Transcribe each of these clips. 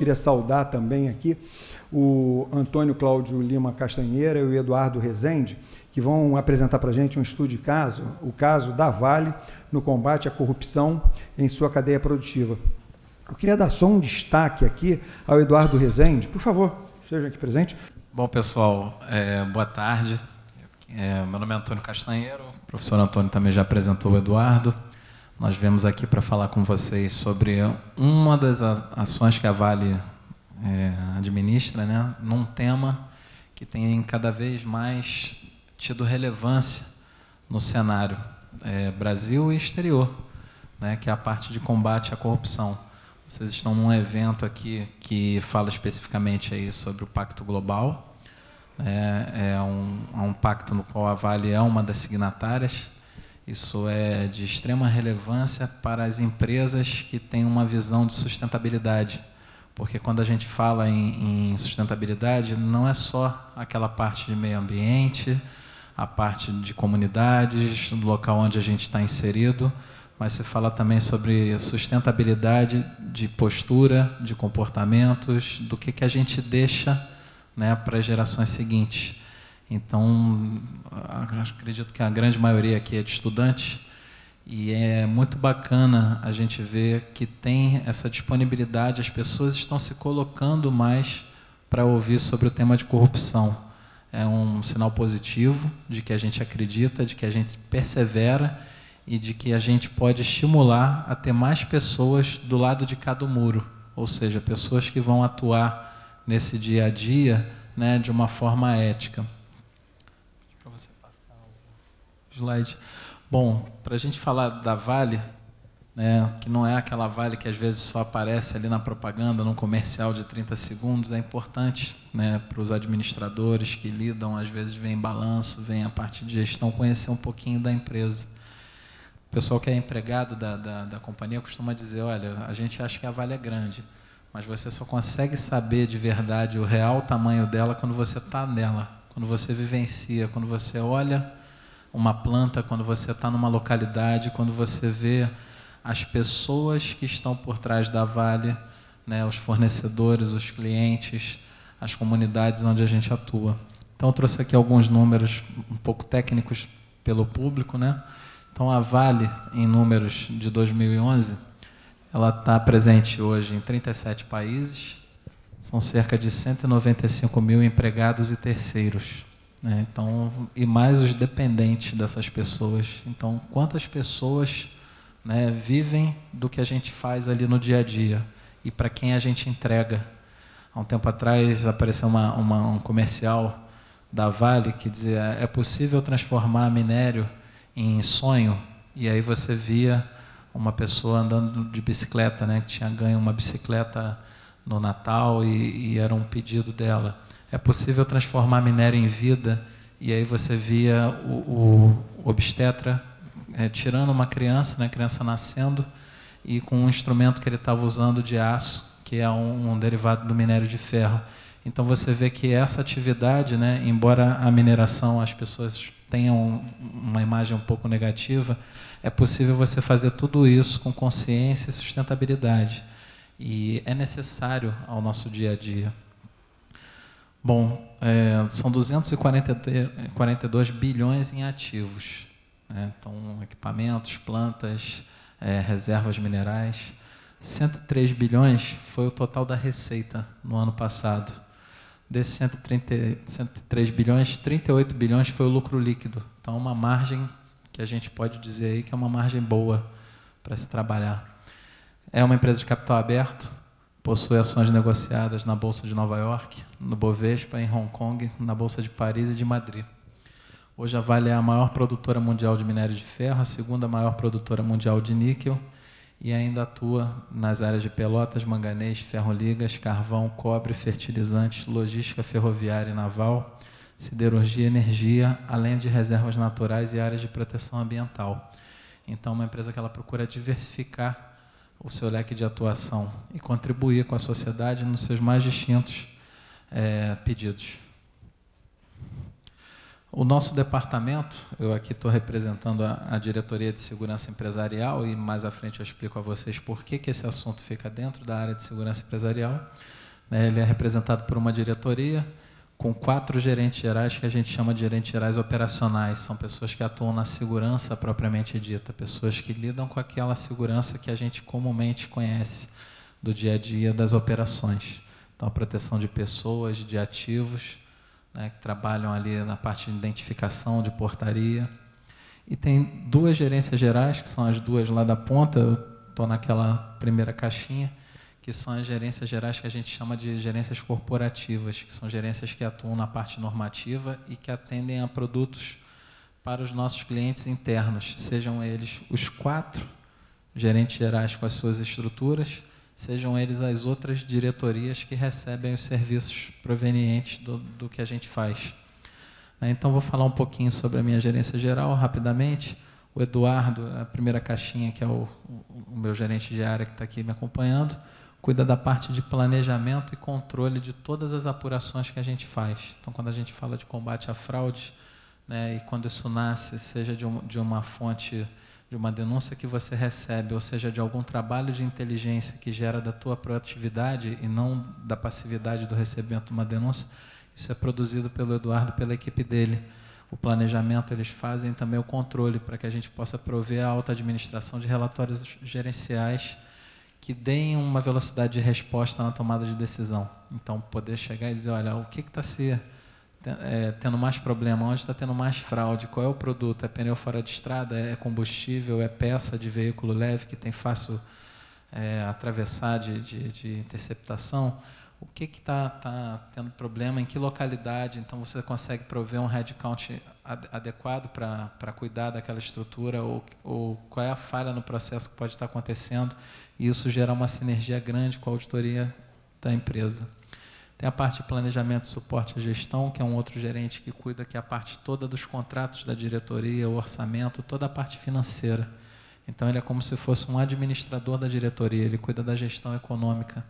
queria saudar também aqui o Antônio Cláudio Lima Castanheira e o Eduardo Rezende, que vão apresentar para a gente um estudo de caso, o caso da Vale no combate à corrupção em sua cadeia produtiva. Eu queria dar só um destaque aqui ao Eduardo Rezende. Por favor, esteja aqui presente. Bom, pessoal, boa tarde. Meu nome é Antônio Castanheiro, o professor Antônio também já apresentou o Eduardo. Nós viemos aqui para falar com vocês sobre uma das ações que a Vale administra, né, num tema que tem cada vez mais tido relevância no cenário Brasil e exterior, né, que é a parte de combate à corrupção. Vocês estão num evento aqui que fala especificamente aí sobre o Pacto Global. É um pacto no qual a Vale é uma das signatárias. Isso é de extrema relevância para as empresas que têm uma visão de sustentabilidade. Porque quando a gente fala em sustentabilidade, não é só aquela parte de meio ambiente, a parte de comunidades, do local onde a gente está inserido, mas se fala também sobre sustentabilidade de postura, de comportamentos, do que a gente deixa, né, para as gerações seguintes. Então, acredito que a grande maioria aqui é de estudantes, e é muito bacana a gente ver que tem essa disponibilidade, as pessoas estão se colocando mais para ouvir sobre o tema de corrupção. É um sinal positivo de que a gente acredita, de que a gente persevera e de que a gente pode estimular a ter mais pessoas do lado de cada muro, ou seja, pessoas que vão atuar nesse dia a dia, né, de uma forma ética. Para você passar o slide. Bom, para a gente falar da Vale, né, que não é aquela Vale que às vezes só aparece ali na propaganda, num comercial de 30 segundos, é importante, né, para os administradores que lidam, às vezes vem balanço, vem a parte de gestão, conhecer um pouquinho da empresa. O pessoal que é empregado da companhia costuma dizer, olha, a gente acha que a Vale é grande, mas você só consegue saber de verdade o real tamanho dela quando você está nela, quando você vivencia, quando você olha uma planta, quando você está numa localidade, quando você vê as pessoas que estão por trás da Vale, né, os fornecedores, os clientes, as comunidades onde a gente atua. Então, eu trouxe aqui alguns números um pouco técnicos pelo público, né? Então, a Vale, em números de 2011, ela está presente hoje em 37 países, são cerca de 195 mil empregados e terceiros, né? Então, e mais os dependentes dessas pessoas. Então, quantas pessoas, né, vivem do que a gente faz ali no dia a dia e para quem a gente entrega. Há um tempo atrás apareceu um comercial da Vale que dizia: é possível transformar minério em sonho? E aí você via uma pessoa andando de bicicleta, né, que tinha ganho uma bicicleta no Natal e era um pedido dela. É possível transformar minério em vida? E aí você via o obstetra tirando uma criança, né, criança nascendo, e com um instrumento que ele estava usando de aço, que é um derivado do minério de ferro. Então você vê que essa atividade, né, embora a mineração as pessoas tenham uma imagem um pouco negativa, é possível você fazer tudo isso com consciência e sustentabilidade. E é necessário ao nosso dia a dia. Bom, são 242 bilhões em ativos, né? Então, equipamentos, plantas, reservas minerais. 103 bilhões foi o total da receita no ano passado. Desses 103 bilhões, 38 bilhões foi o lucro líquido. Então, uma margem que a gente pode dizer aí que é uma margem boa para se trabalhar. É uma empresa de capital aberto, possui ações negociadas na Bolsa de Nova York, no Bovespa, em Hong Kong, na Bolsa de Paris e de Madrid. Hoje a Vale é a maior produtora mundial de minério de ferro, a segunda maior produtora mundial de níquel, e ainda atua nas áreas de pelotas, manganês, ferro-ligas, carvão, cobre, fertilizantes, logística ferroviária e naval, siderurgia e energia, além de reservas naturais e áreas de proteção ambiental. Então, uma empresa que ela procura diversificar o seu leque de atuação e contribuir com a sociedade nos seus mais distintos pedidos. O nosso departamento, eu aqui estou representando a diretoria de segurança empresarial e mais à frente eu explico a vocês por que esse assunto fica dentro da área de segurança empresarial. Ele é representado por uma diretoria com 4 gerentes gerais que a gente chama de gerentes gerais operacionais. São pessoas que atuam na segurança propriamente dita, pessoas que lidam com aquela segurança que a gente comumente conhece do dia a dia das operações. Então, a proteção de pessoas, de ativos, né, que trabalham ali na parte de identificação, de portaria. E tem 2 gerências gerais, que são as 2 lá da ponta, eu estou naquela primeira caixinha, que são as gerências gerais que a gente chama de gerências corporativas, que são gerências que atuam na parte normativa e que atendem a produtos para os nossos clientes internos, sejam eles os 4 gerentes gerais com as suas estruturas, sejam eles as outras diretorias que recebem os serviços provenientes do que a gente faz. Então, vou falar um pouquinho sobre a minha gerência geral, rapidamente. O Eduardo, a primeira caixinha, que é o meu gerente de área que está aqui me acompanhando, cuida da parte de planejamento e controle de todas as apurações que a gente faz. Então, quando a gente fala de combate à fraude, né, e quando isso nasce, seja de uma fonte, de uma denúncia que você recebe, ou seja, de algum trabalho de inteligência que gera da tua proatividade e não da passividade do recebimento de uma denúncia, isso é produzido pelo Eduardo, pela equipe dele. O planejamento, eles fazem também o controle, para que a gente possa prover a alta administração de relatórios gerenciais que deem uma velocidade de resposta na tomada de decisão. Então, poder chegar e dizer, olha, o que está tendo mais problema, onde está tendo mais fraude, qual é o produto, é pneu fora de estrada, é combustível, é peça de veículo leve que tem fácil atravessar de interceptação, o que está tendo problema, em que localidade, então você consegue prover um headcount adequado para cuidar daquela estrutura, ou qual é a falha no processo que pode estar acontecendo, e isso gera uma sinergia grande com a auditoria da empresa. Tem a parte de planejamento, suporte e gestão, que é um outro gerente que cuida, que é a parte toda dos contratos da diretoria, o orçamento, toda a parte financeira. Então, ele é como se fosse um administrador da diretoria, ele cuida da gestão econômica.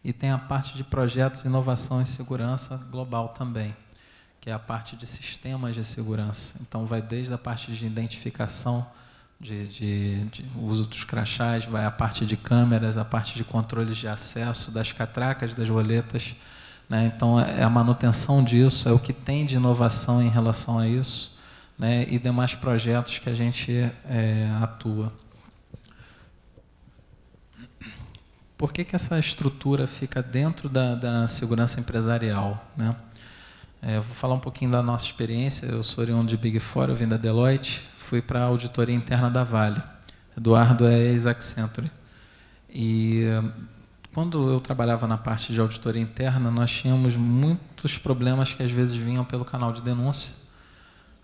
E tem a parte de projetos, inovação e segurança global também, que é a parte de sistemas de segurança. Então, vai desde a parte de identificação, de uso dos crachás, vai a parte de câmeras, a parte de controles de acesso, das catracas, das roletas, né? Então, é a manutenção disso, é o que tem de inovação em relação a isso, né? E demais projetos que a gente atua. Por que essa estrutura fica dentro da segurança empresarial, né? Vou falar um pouquinho da nossa experiência. Eu sou oriundo de Big Four, eu vim da Deloitte, fui para a auditoria interna da Vale. Eduardo é ex-Accenture. E quando eu trabalhava na parte de auditoria interna, nós tínhamos muitos problemas que às vezes vinham pelo canal de denúncia.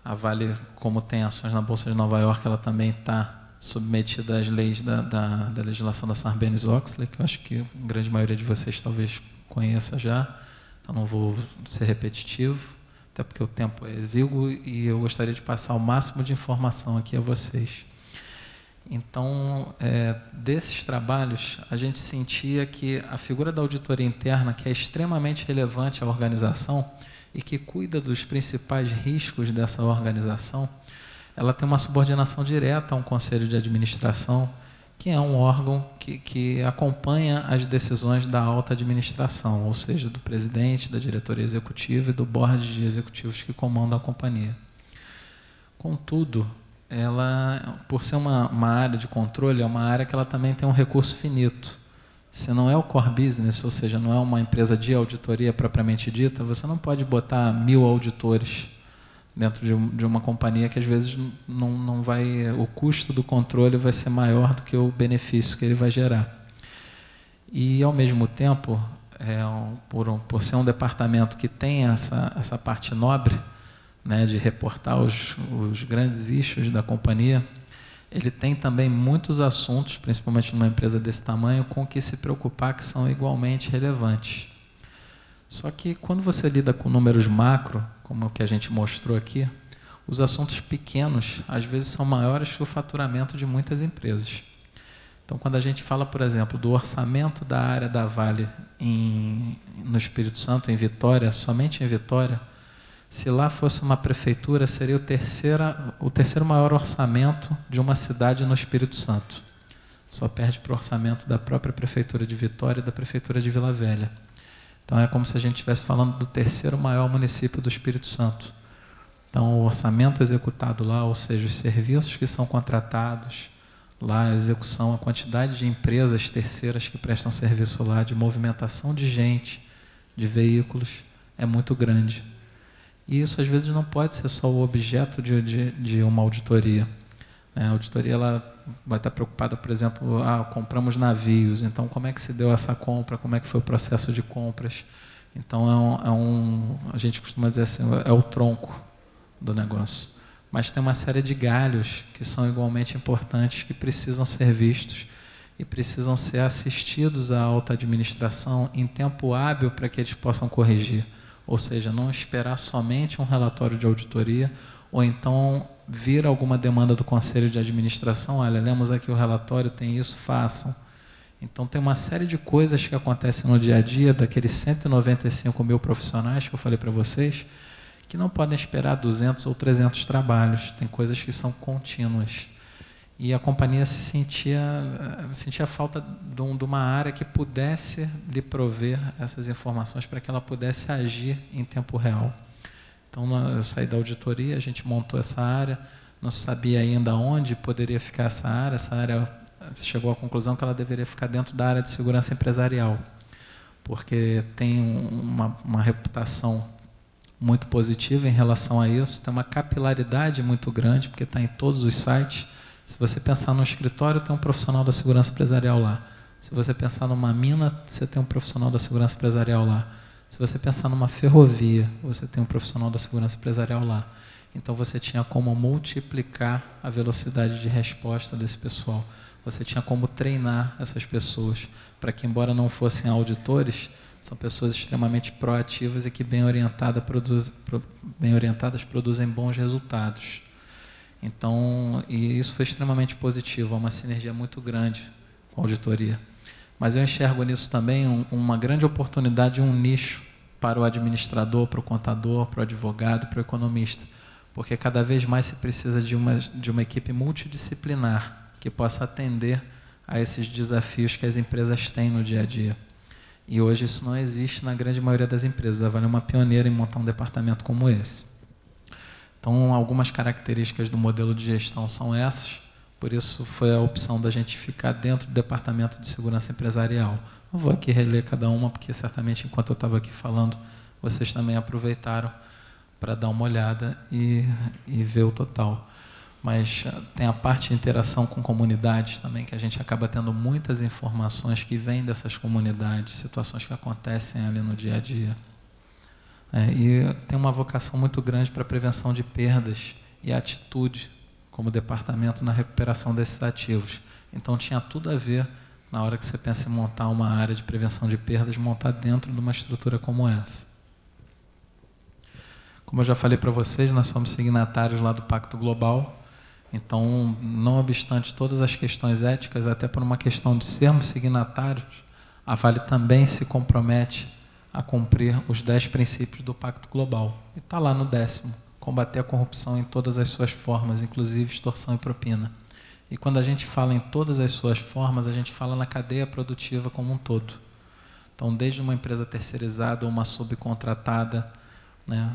A Vale, como tem ações na Bolsa de Nova York, ela também está submetida às leis da legislação da Sarbanes-Oxley, que eu acho que a grande maioria de vocês talvez conheça já, então não vou ser repetitivo, até porque o tempo é exíguo e eu gostaria de passar o máximo de informação aqui a vocês. Então, desses trabalhos, a gente sentia que a figura da auditoria interna, que é extremamente relevante à organização e que cuida dos principais riscos dessa organização, ela tem uma subordinação direta a um conselho de administração, que é um órgão que acompanha as decisões da alta administração, ou seja, do presidente, da diretoria executiva e do board de executivos que comandam a companhia. Contudo, ela, por ser uma área de controle, é uma área que ela também tem um recurso finito. Se não é o core business, ou seja, não é uma empresa de auditoria propriamente dita, você não pode botar 1000 auditores dentro de uma companhia que às vezes não vai, o custo do controle vai ser maior do que o benefício que ele vai gerar. E, ao mesmo tempo, por ser um departamento que tem essa parte nobre, né, de reportar os grandes issues da companhia, ele tem também muitos assuntos, principalmente numa empresa desse tamanho, com que se preocupar, que são igualmente relevantes. Só que quando você lida com números macro, como o que a gente mostrou aqui, os assuntos pequenos, às vezes, são maiores que o faturamento de muitas empresas. Então, quando a gente fala, por exemplo, do orçamento da área da Vale no Espírito Santo, em Vitória, somente em Vitória, Se lá fosse uma prefeitura, seria o terceiro maior orçamento de uma cidade no Espírito Santo. Só perde para o orçamento da própria prefeitura de Vitória e da prefeitura de Vila Velha. Então é como se a gente estivesse falando do terceiro maior município do Espírito Santo. Então o orçamento executado lá, ou seja, os serviços que são contratados lá, a execução, a quantidade de empresas terceiras que prestam serviço lá, de movimentação de gente, de veículos, é muito grande. E isso, às vezes, não pode ser só o objeto de uma auditoria. A auditoria ela vai estar preocupada, por exemplo, compramos navios, então como é que se deu essa compra, como é que foi o processo de compras. Então, a gente costuma dizer assim, é o tronco do negócio. Mas tem uma série de galhos que são igualmente importantes, que precisam ser vistos e precisam ser assistidos à alta administração em tempo hábil para que eles possam corrigir. Ou seja, não esperar somente um relatório de auditoria, ou então vir alguma demanda do Conselho de Administração, olha, lemos aqui o relatório, tem isso, façam. Então tem uma série de coisas que acontecem no dia a dia, daqueles 195 mil profissionais que eu falei para vocês, que não podem esperar 200 ou 300 trabalhos, tem coisas que são contínuas. E a companhia sentia falta de uma área que pudesse lhe prover essas informações para que ela pudesse agir em tempo real. Então, eu saí da auditoria, a gente montou essa área, não sabia ainda onde poderia ficar essa área chegou à conclusão que ela deveria ficar dentro da área de segurança empresarial, porque tem uma reputação muito positiva em relação a isso, tem uma capilaridade muito grande, porque está em todos os sites. Se você pensar no escritório, tem um profissional da segurança empresarial lá. Se você pensar numa mina, você tem um profissional da segurança empresarial lá. Se você pensar numa ferrovia, você tem um profissional da segurança empresarial lá. Então você tinha como multiplicar a velocidade de resposta desse pessoal. Você tinha como treinar essas pessoas para que, embora não fossem auditores, são pessoas extremamente proativas e que bem orientadas produzem bons resultados. Então, e isso foi extremamente positivo, é uma sinergia muito grande com a auditoria. Mas eu enxergo nisso também uma grande oportunidade, um nicho para o administrador, para o contador, para o advogado, para o economista, porque cada vez mais se precisa de uma equipe multidisciplinar que possa atender a esses desafios que as empresas têm no dia a dia. E hoje isso não existe na grande maioria das empresas. A Vale é uma pioneira em montar um departamento como esse. Então, algumas características do modelo de gestão são essas, por isso foi a opção da gente ficar dentro do Departamento de Segurança Empresarial. Não vou aqui reler cada uma, porque certamente enquanto eu estava aqui falando, vocês também aproveitaram para dar uma olhada e ver o total. Mas tem a parte de interação com comunidades também, que a gente acaba tendo muitas informações que vêm dessas comunidades, situações que acontecem ali no dia a dia. E tem uma vocação muito grande para a prevenção de perdas e atitude como departamento na recuperação desses ativos. Então tinha tudo a ver, na hora que você pensa em montar uma área de prevenção de perdas, montar dentro de uma estrutura como essa. Como eu já falei para vocês, nós somos signatários lá do Pacto Global, então, não obstante todas as questões éticas, até por uma questão de sermos signatários, a Vale também se compromete a cumprir os 10 princípios do Pacto Global. E está lá no 10º, combater a corrupção em todas as suas formas, inclusive extorsão e propina. E quando a gente fala em todas as suas formas, a gente fala na cadeia produtiva como um todo. Então, desde uma empresa terceirizada ou uma subcontratada, né?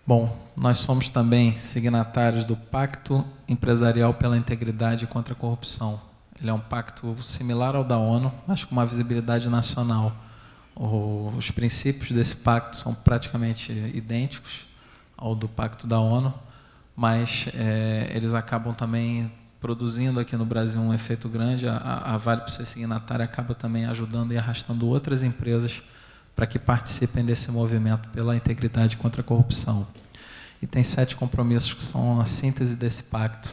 Bom, nós somos também signatários do Pacto Empresarial pela Integridade e contra a Corrupção. Ele é um pacto similar ao da ONU, mas com uma visibilidade nacional. Os princípios desse pacto são praticamente idênticos ao do pacto da ONU, mas eles acabam também produzindo aqui no Brasil um efeito grande. A Vale, por ser signatária, acaba também ajudando e arrastando outras empresas para que participem desse movimento pela integridade contra a corrupção. E tem 7 compromissos que são a síntese desse pacto.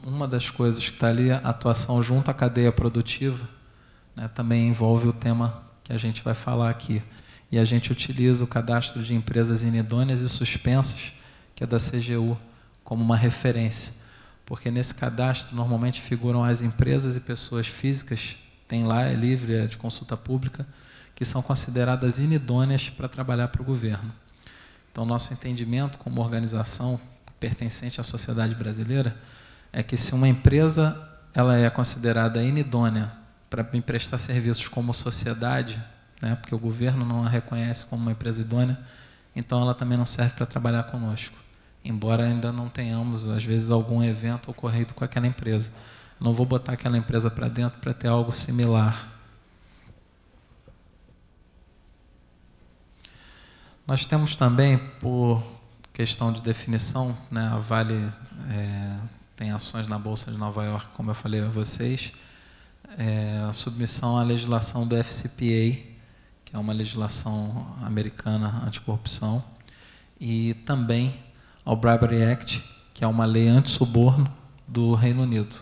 Uma das coisas que está ali, a atuação junto à cadeia produtiva, né, também envolve o tema que a gente vai falar aqui. E a gente utiliza o cadastro de empresas inidôneas e suspensas, que é da CGU, como uma referência. Porque nesse cadastro normalmente figuram as empresas e pessoas físicas, tem lá, é livre, é de consulta pública, que que são consideradas inidôneas para trabalhar para o governo. Então, nosso entendimento como organização pertencente à sociedade brasileira é que se uma empresa ela é considerada inidônea para me prestar serviços como sociedade, né, porque o governo não a reconhece como uma empresa idônea, então ela também não serve para trabalhar conosco, embora ainda não tenhamos, às vezes, algum evento ocorrido com aquela empresa. Não vou botar aquela empresa para dentro para ter algo similar. Nós temos também, por questão de definição, né, a Vale tem ações na Bolsa de Nova York, como eu falei a vocês, a submissão à legislação do FCPA, que é uma legislação americana anticorrupção, e também ao Bribery Act, que é uma lei anti-suborno do Reino Unido.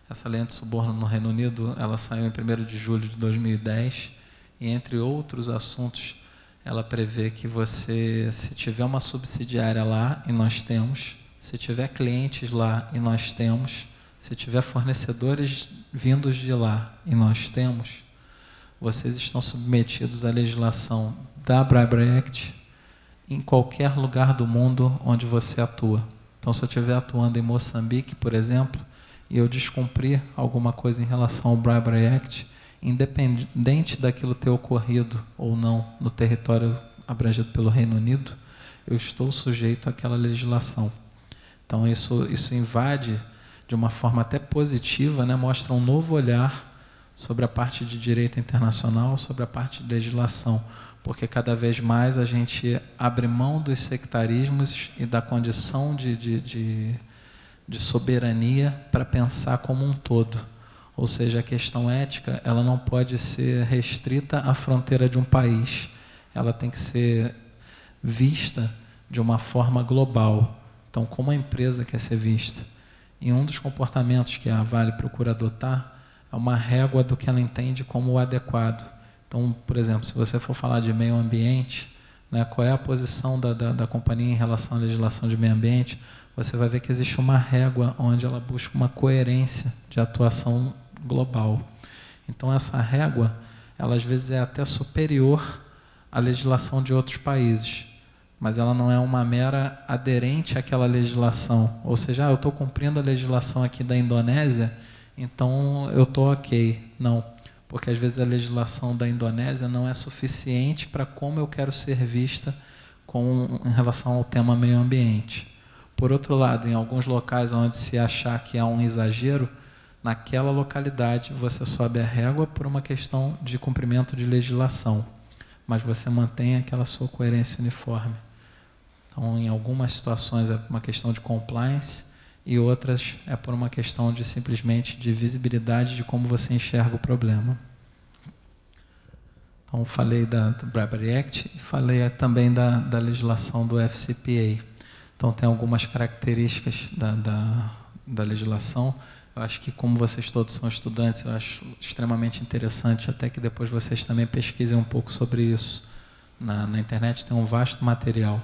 Essa lei anti-suborno no Reino Unido, ela saiu em 1º de julho de 2010, e entre outros assuntos, ela prevê que você, se tiver uma subsidiária lá, e nós temos, se tiver clientes lá, e nós temos, se tiver fornecedores vindos de lá, e nós temos, vocês estão submetidos à legislação da Bribery Act em qualquer lugar do mundo onde você atua. Então, se eu estiver atuando em Moçambique, por exemplo, e eu descumprir alguma coisa em relação ao Bribery Act, independente daquilo ter ocorrido ou não no território abrangido pelo Reino Unido, eu estou sujeito àquela legislação. Então, isso invade de uma forma até positiva, né, mostra um novo olhar sobre a parte de direito internacional, sobre a parte de legislação, porque cada vez mais a gente abre mão dos sectarismos e da condição de soberania para pensar como um todo. Ou seja, a questão ética ela não pode ser restrita à fronteira de um país. Ela tem que ser vista de uma forma global. Então, como a empresa quer ser vista? E um dos comportamentos que a Vale procura adotar é uma régua do que ela entende como o adequado. Então, por exemplo, se você for falar de meio ambiente, né, qual é a posição da companhia em relação à legislação de meio ambiente, você vai ver que existe uma régua onde ela busca uma coerência de atuação global. Então, essa régua, ela às vezes é até superior à legislação de outros países, mas ela não é uma mera aderente àquela legislação. Ou seja, eu estou cumprindo a legislação aqui da Indonésia, então eu estou ok. Não, porque às vezes a legislação da Indonésia não é suficiente para como eu quero ser vista em relação ao tema meio ambiente. Por outro lado, em alguns locais onde se achar que há um exagero, naquela localidade você sobe a régua por uma questão de cumprimento de legislação, mas você mantém aquela sua coerência uniforme. Então, em algumas situações é uma questão de compliance e outras é por uma questão de simplesmente de visibilidade de como você enxerga o problema. Então, falei do Bribery Act e falei também da legislação do FCPA. Então, tem algumas características da legislação. Eu acho que, como vocês todos são estudantes, eu acho extremamente interessante até que depois vocês também pesquisem um pouco sobre isso. Na internet tem um vasto material.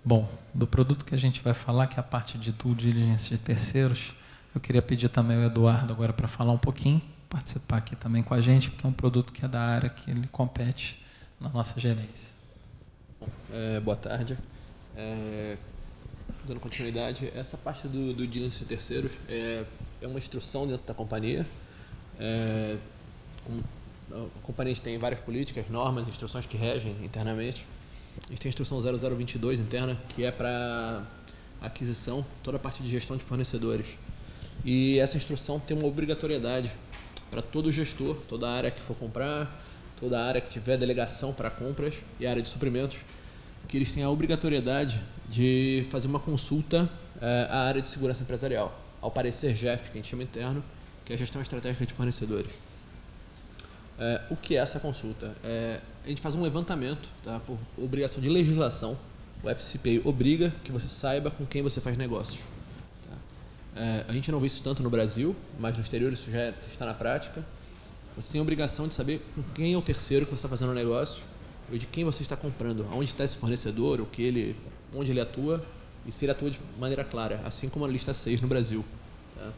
Bom, do produto que a gente vai falar, que é a parte de due diligence de terceiros, eu queria pedir também ao Eduardo agora para falar um pouquinho, participar aqui também com a gente, porque é um produto que é da área que ele compete na nossa gerência. Boa tarde. Dando continuidade, essa parte do due diligence de terceiros é uma instrução dentro da companhia. A companhia tem várias políticas, normas, instruções que regem internamente. A gente tem a instrução 0022 interna, que é para aquisição, toda a parte de gestão de fornecedores. E essa instrução tem uma obrigatoriedade para todo gestor, toda área que for comprar, toda área que tiver delegação para compras e área de suprimentos, que eles têm a obrigatoriedade de fazer uma consulta à área de segurança empresarial, ao parecer GEF, que a gente chama interno, que é a gestão estratégica de fornecedores. O que é essa consulta? A gente faz um levantamento, tá, por obrigação de legislação. O FCPA obriga que você saiba com quem você faz negócios. Tá? A gente não vê isso tanto no Brasil, mas no exterior isso já está na prática. Você tem a obrigação de saber com quem é o terceiro que você está fazendo o negócio, ou de quem você está comprando, onde está esse fornecedor, onde ele atua, e se ele atua de maneira clara, assim como a lista 6 no Brasil. Tá?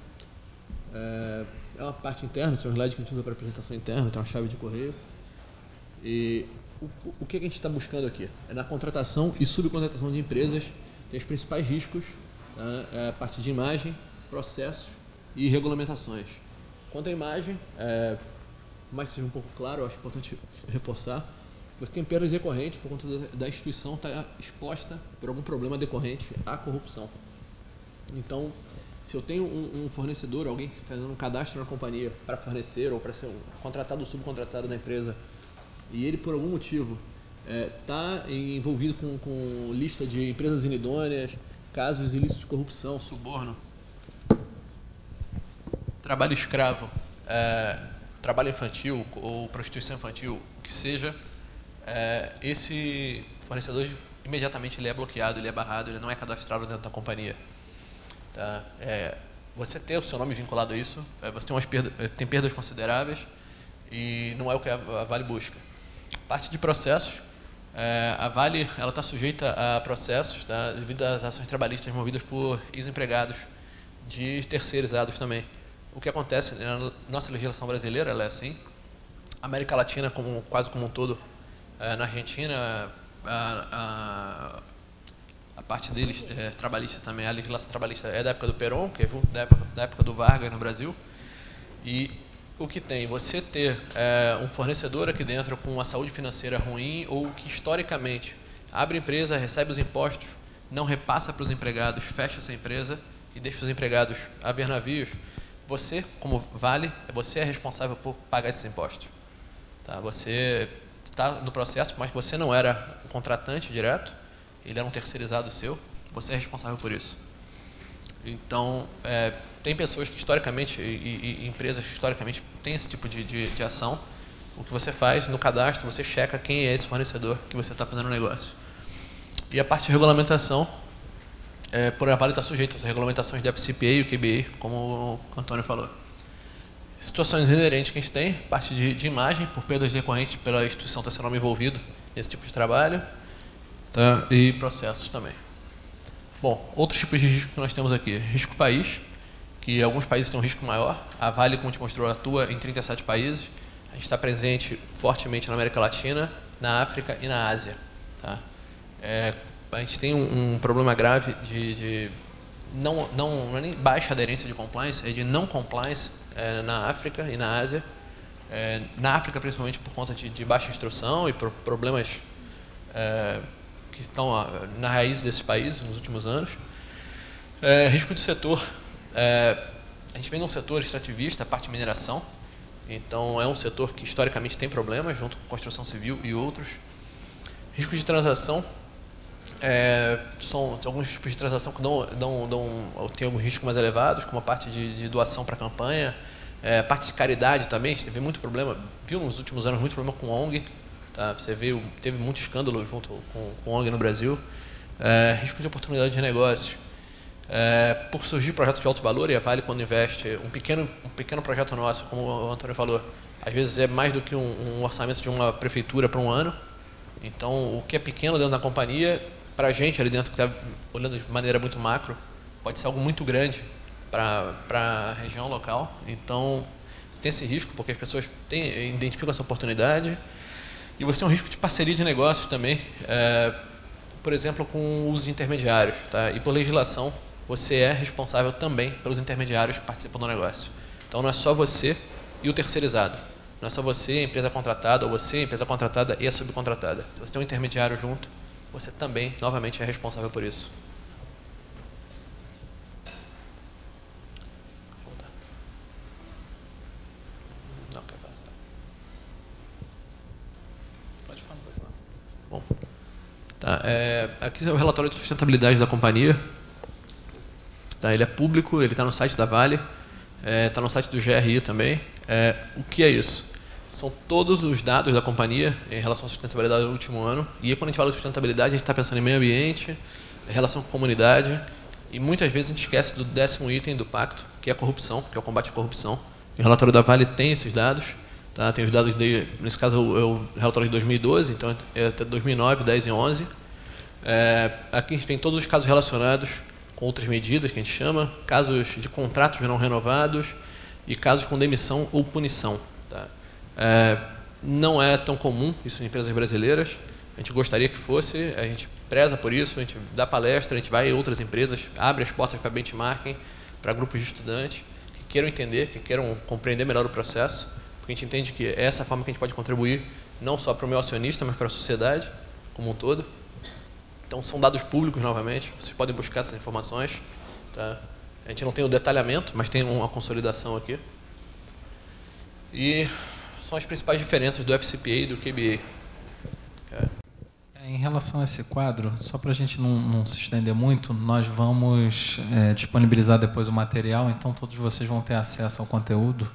é uma parte interna, esse é um slide que a gente usa para apresentação interna, tem uma chave de correio. E o que a gente está buscando aqui? É na contratação e subcontratação de empresas, tem os principais riscos, tá? É a parte de imagem, processos e regulamentações. Quanto à imagem, por mais que seja um pouco claro, eu acho importante reforçar, você tem perdas recorrentes por conta da instituição estar exposta por algum problema decorrente à corrupção. Então, se eu tenho um fornecedor, alguém que está fazendo um cadastro na companhia para fornecer ou para ser um contratado ou subcontratado da empresa, e ele, por algum motivo, está envolvido com lista de empresas inidôneas, casos ilícitos de corrupção, suborno, trabalho escravo, trabalho infantil ou prostituição infantil, que seja, esse fornecedor imediatamente ele é bloqueado, ele é barrado, ele não é cadastrado dentro da companhia. Tá? Você ter o seu nome vinculado a isso, você tem perdas consideráveis e não é o que a Vale busca. Parte de processos, a Vale está sujeita a processos, tá? Devido às ações trabalhistas movidas por ex-empregados de terceirizados também. O que acontece na nossa legislação brasileira, ela é assim. A América Latina, quase como um todo, na Argentina, a parte deles trabalhista também, a legislação trabalhista é da época do Perón, que é junto da época do Vargas no Brasil. E o que tem? Você ter um fornecedor aqui dentro com uma saúde financeira ruim ou que historicamente abre empresa, recebe os impostos, não repassa para os empregados, fecha essa empresa e deixa os empregados a ver navios, você, como Vale, você é responsável por pagar esses impostos. Tá? Você está no processo, mas você não era o contratante direto, ele era um terceirizado seu, você é responsável por isso. Então, tem pessoas que historicamente, e empresas que historicamente têm esse tipo de ação. O que você faz no cadastro, você checa quem é esse fornecedor que você está fazendo o negócio. E a parte de regulamentação, por a Vale estar sujeita às regulamentações da FCPA e o QBA, como o Antônio falou. Situações inerentes que a gente tem, parte de imagem, por perdas decorrentes pela instituição ter seu nome envolvido nesse tipo de trabalho, tá? E processos também. Bom, outros tipos de risco que nós temos aqui. Risco país, que alguns países têm um risco maior. A Vale, como te mostrou, atua em 37 países. A gente está presente fortemente na América Latina, na África e na Ásia. Tá? A gente tem um problema grave de não é nem baixa aderência de compliance, é de não compliance na África e na Ásia. Na África, principalmente por conta de baixa instrução e por problemas que estão na raiz desses países nos últimos anos. Risco de setor. A gente vem de um setor extrativista, a parte de mineração. Então, é um setor que historicamente tem problemas, junto com construção civil e outros. Risco de transação. São alguns tipos de transação que tem alguns riscos mais elevados, como a parte de doação para campanha, a parte de caridade também. A gente teve muito problema, viu nos últimos anos muito problema com ONG. Tá? Você viu, teve muito escândalo junto com ONG no Brasil. Risco de oportunidade de negócios. Por surgir projetos de alto valor, e a Vale, quando investe um pequeno projeto nosso, como o Antônio falou, às vezes é mais do que um orçamento de uma prefeitura para um ano. Então, o que é pequeno dentro da companhia, para a gente ali dentro, que está olhando de maneira muito macro, pode ser algo muito grande para a região local. Então, você tem esse risco, porque as pessoas identificam essa oportunidade. E você tem um risco de parceria de negócios também, por exemplo, com o uso de intermediários. Tá? E por legislação, você é responsável também pelos intermediários que participam do negócio. Então, não é só você e o terceirizado. Não é só você, a empresa contratada, ou você, a empresa contratada e a subcontratada. Se você tem um intermediário junto, você também, novamente, é responsável por isso. Não, quer passar. Pode falar. Bom, tá, aqui é o relatório de sustentabilidade da companhia. Tá, ele é público, ele está no site da Vale, está no site do GRI também. O que é isso? São todos os dados da companhia em relação à sustentabilidade do último ano. E aí, quando a gente fala de sustentabilidade, a gente está pensando em meio ambiente, relação com a comunidade. E muitas vezes a gente esquece do 10º item do pacto, que é a corrupção, que é o combate à corrupção. O relatório da Vale tem esses dados. Tá? Tem os dados, nesse caso, é o relatório de 2012, então é até 2009, 10 e 11. Aqui a gente tem todos os casos relacionados com outras medidas, que a gente chama, casos de contratos não renovados, e casos com demissão ou punição. Tá? Não é tão comum isso em empresas brasileiras, a gente gostaria que fosse, a gente preza por isso, a gente dá palestra, a gente vai em outras empresas, abre as portas para benchmarking, para grupos de estudantes que queiram entender, que queiram compreender melhor o processo, porque a gente entende que é essa forma que a gente pode contribuir não só para o meu acionista, mas para a sociedade como um todo. Então, são dados públicos, novamente, vocês podem buscar essas informações. Tá? A gente não tem o detalhamento, mas tem uma consolidação aqui. E são as principais diferenças do FCPA e do QBA. Em relação a esse quadro, só para a gente não se estender muito, nós vamos disponibilizar depois o material, então todos vocês vão ter acesso ao conteúdo.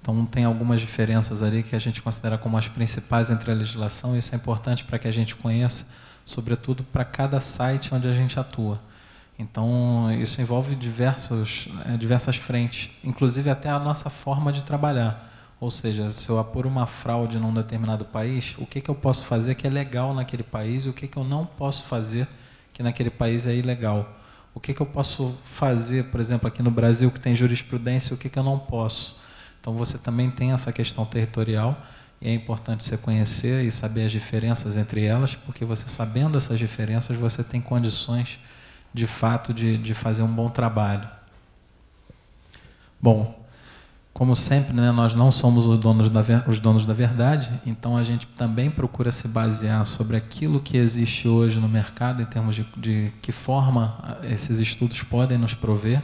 Então tem algumas diferenças ali que a gente considera como as principais entre a legislação, e isso é importante para que a gente conheça, sobretudo para cada site onde a gente atua. Então isso envolve diversas frentes, inclusive até a nossa forma de trabalhar. Ou seja, se eu apuro uma fraude num determinado país, o que eu posso fazer que é legal naquele país e o que eu não posso fazer que naquele país é ilegal. O que eu posso fazer, por exemplo, aqui no Brasil, que tem jurisprudência, e o que eu não posso. Então, você também tem essa questão territorial e é importante você conhecer e saber as diferenças entre elas, porque você sabendo essas diferenças, você tem condições, de fato, de fazer um bom trabalho. Bom, como sempre, né, nós não somos os donos da verdade, então a gente também procura se basear sobre aquilo que existe hoje no mercado, em termos de que forma esses estudos podem nos prover.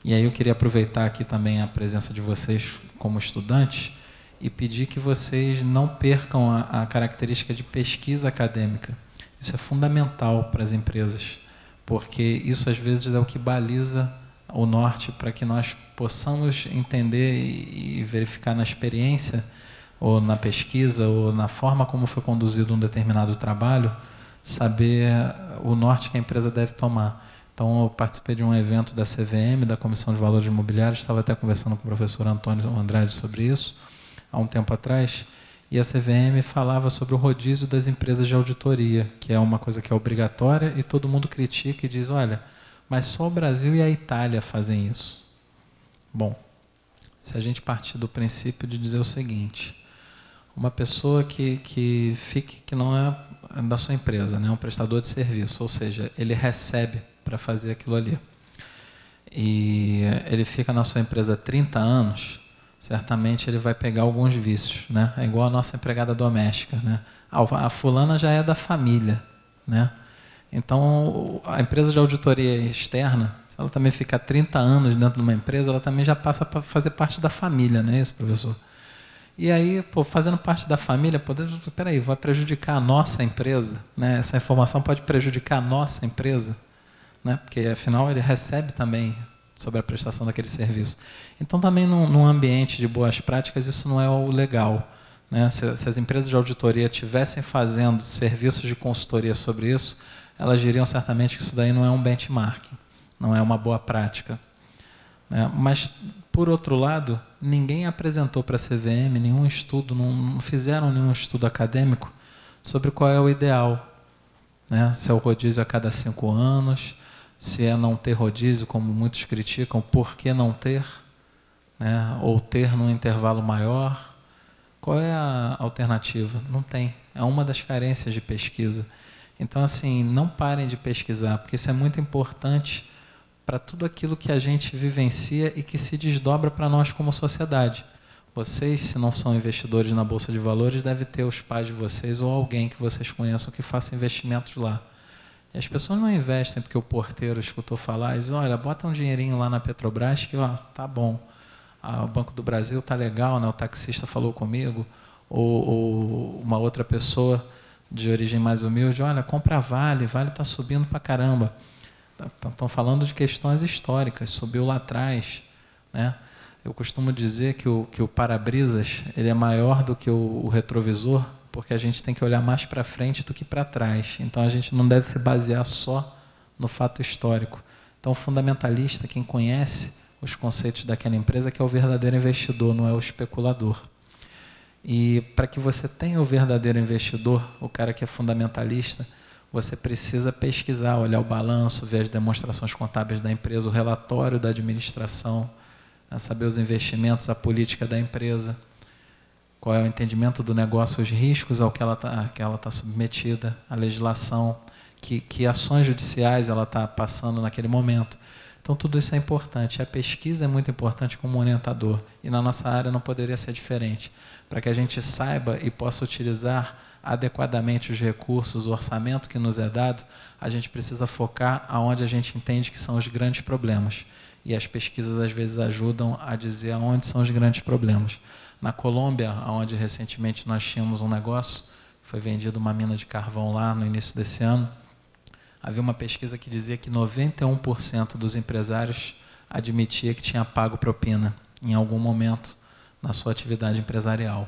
E aí eu queria aproveitar aqui também a presença de vocês como estudantes e pedir que vocês não percam a característica de pesquisa acadêmica. Isso é fundamental para as empresas, porque isso às vezes é o que baliza o norte para que nós possamos entender e verificar na experiência, ou na pesquisa, ou na forma como foi conduzido um determinado trabalho, saber o norte que a empresa deve tomar. Então, eu participei de um evento da CVM, da Comissão de Valores Imobiliários, estava até conversando com o professor Antônio Andrade sobre isso, há um tempo atrás, e a CVM falava sobre o rodízio das empresas de auditoria, que é uma coisa que é obrigatória, e todo mundo critica e diz, olha, mas só o Brasil e a Itália fazem isso. Bom, se a gente partir do princípio de dizer o seguinte, uma pessoa que não é da sua empresa, né, um prestador de serviço, ou seja, ele recebe para fazer aquilo ali, e ele fica na sua empresa 30 anos, certamente ele vai pegar alguns vícios, né? É igual a nossa empregada doméstica, né? A fulana já é da família, né? Então, a empresa de auditoria externa, se ela também ficar 30 anos dentro de uma empresa, ela também já passa para fazer parte da família, não é isso, professor? E aí, fazendo parte da família, peraí, vai prejudicar a nossa empresa, né? Essa informação pode prejudicar a nossa empresa, né? Porque, afinal, ele recebe também sobre a prestação daquele serviço. Então, também, num ambiente de boas práticas, isso não é o legal, né? Se as empresas de auditoria estivessem fazendo serviços de consultoria sobre isso, elas diriam certamente que isso daí não é um benchmarking, não é uma boa prática, né? Mas, por outro lado, ninguém apresentou para a CVM nenhum estudo, não fizeram nenhum estudo acadêmico sobre qual é o ideal, né? Se é o rodízio a cada 5 anos, se é não ter rodízio, como muitos criticam, por que não ter, né? Ou ter num intervalo maior. Qual é a alternativa? Não tem. É uma das carências de pesquisa. Então, assim, não parem de pesquisar, porque isso é muito importante para tudo aquilo que a gente vivencia e que se desdobra para nós como sociedade. Vocês, se não são investidores na Bolsa de Valores, devem ter os pais de vocês ou alguém que vocês conheçam que faça investimentos lá. E as pessoas não investem porque o porteiro escutou falar e diz, olha, bota um dinheirinho lá na Petrobras que, ó, tá bom. O Banco do Brasil tá legal, né? O taxista falou comigo. Ou uma outra pessoa de origem mais humilde, olha, compra Vale está subindo para caramba. Estão falando de questões históricas, subiu lá atrás, né? Eu costumo dizer que o para-brisas ele é maior do que o retrovisor, porque a gente tem que olhar mais para frente do que para trás. Então, a gente não deve se basear só no fato histórico. Então, o fundamentalista, quem conhece os conceitos daquela empresa, que é o verdadeiro investidor, não é o especulador. E para que você tenha o verdadeiro investidor, o cara que é fundamentalista, você precisa pesquisar, olhar o balanço, ver as demonstrações contábeis da empresa, o relatório da administração, saber os investimentos, a política da empresa, qual é o entendimento do negócio, os riscos ao que ela tá submetida, a legislação, que ações judiciais ela está passando naquele momento. Então, tudo isso é importante. A pesquisa é muito importante como orientador, e na nossa área não poderia ser diferente, para que a gente saiba e possa utilizar adequadamente os recursos, o orçamento que nos é dado. A gente precisa focar aonde a gente entende que são os grandes problemas. E as pesquisas, às vezes, ajudam a dizer aonde são os grandes problemas. Na Colômbia, onde recentemente nós tínhamos um negócio, foi vendido uma mina de carvão lá no início desse ano, havia uma pesquisa que dizia que 91% dos empresários admitia que tinha pago propina em algum momento na sua atividade empresarial.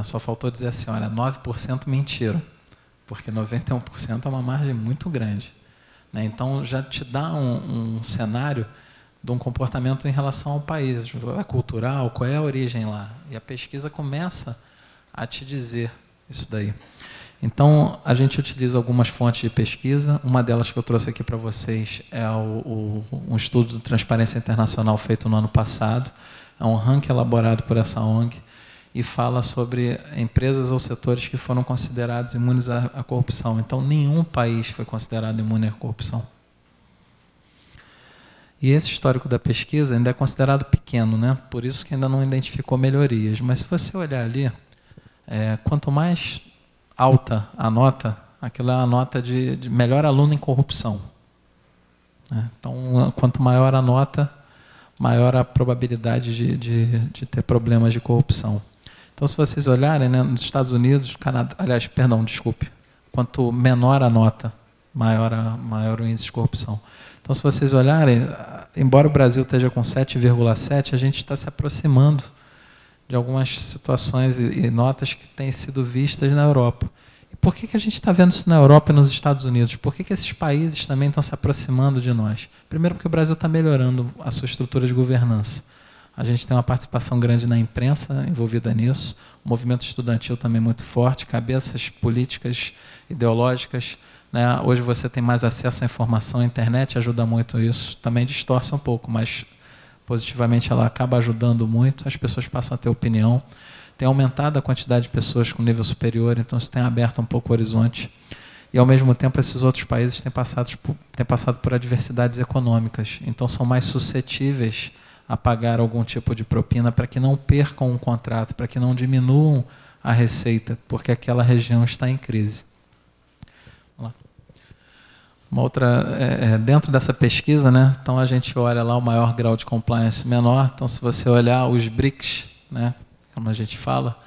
Só faltou dizer assim, olha, 9% mentiram, porque 91% é uma margem muito grande. Então, já te dá um cenário de um comportamento em relação ao país. É cultural? Qual é a origem lá? E a pesquisa começa a te dizer isso daí. Então, a gente utiliza algumas fontes de pesquisa. Uma delas que eu trouxe aqui para vocês é um estudo de transparência internacional feito no ano passado. É um ranking elaborado por essa ONG e fala sobre empresas ou setores que foram considerados imunes à corrupção. Então, nenhum país foi considerado imune à corrupção. E esse histórico da pesquisa ainda é considerado pequeno, né? Por isso que ainda não identificou melhorias. Mas se você olhar ali, quanto mais alta a nota, aquilo é a nota de melhor aluno em corrupção. Então, quanto maior a nota, maior a probabilidade de ter problemas de corrupção. Então, se vocês olharem, né, nos Estados Unidos, Canadá, aliás, perdão, desculpe, quanto menor a nota, maior o índice de corrupção. Então, se vocês olharem, embora o Brasil esteja com 7,7, a gente está se aproximando de algumas situações e notas que têm sido vistas na Europa. E por que a gente está vendo isso na Europa e nos Estados Unidos? Por que esses países também estão se aproximando de nós? Primeiro, porque o Brasil está melhorando a sua estrutura de governança. A gente tem uma participação grande na imprensa envolvida nisso, o movimento estudantil também muito forte, cabeças políticas, ideológicas. Né? Hoje você tem mais acesso à informação, a internet ajuda muito isso. Também distorce um pouco, mas positivamente ela acaba ajudando muito, as pessoas passam a ter opinião, tem aumentado a quantidade de pessoas com nível superior, então isso tem aberto um pouco o horizonte. E, ao mesmo tempo, esses outros países têm passado por adversidades econômicas, então são mais suscetíveis a pagar algum tipo de propina para que não percam um contrato, para que não diminuam a receita, porque aquela região está em crise. Vamos lá. Uma outra, dentro dessa pesquisa, né, então a gente olha lá o maior grau de compliance menor. Então, se você olhar os BRICS, né, como a gente fala,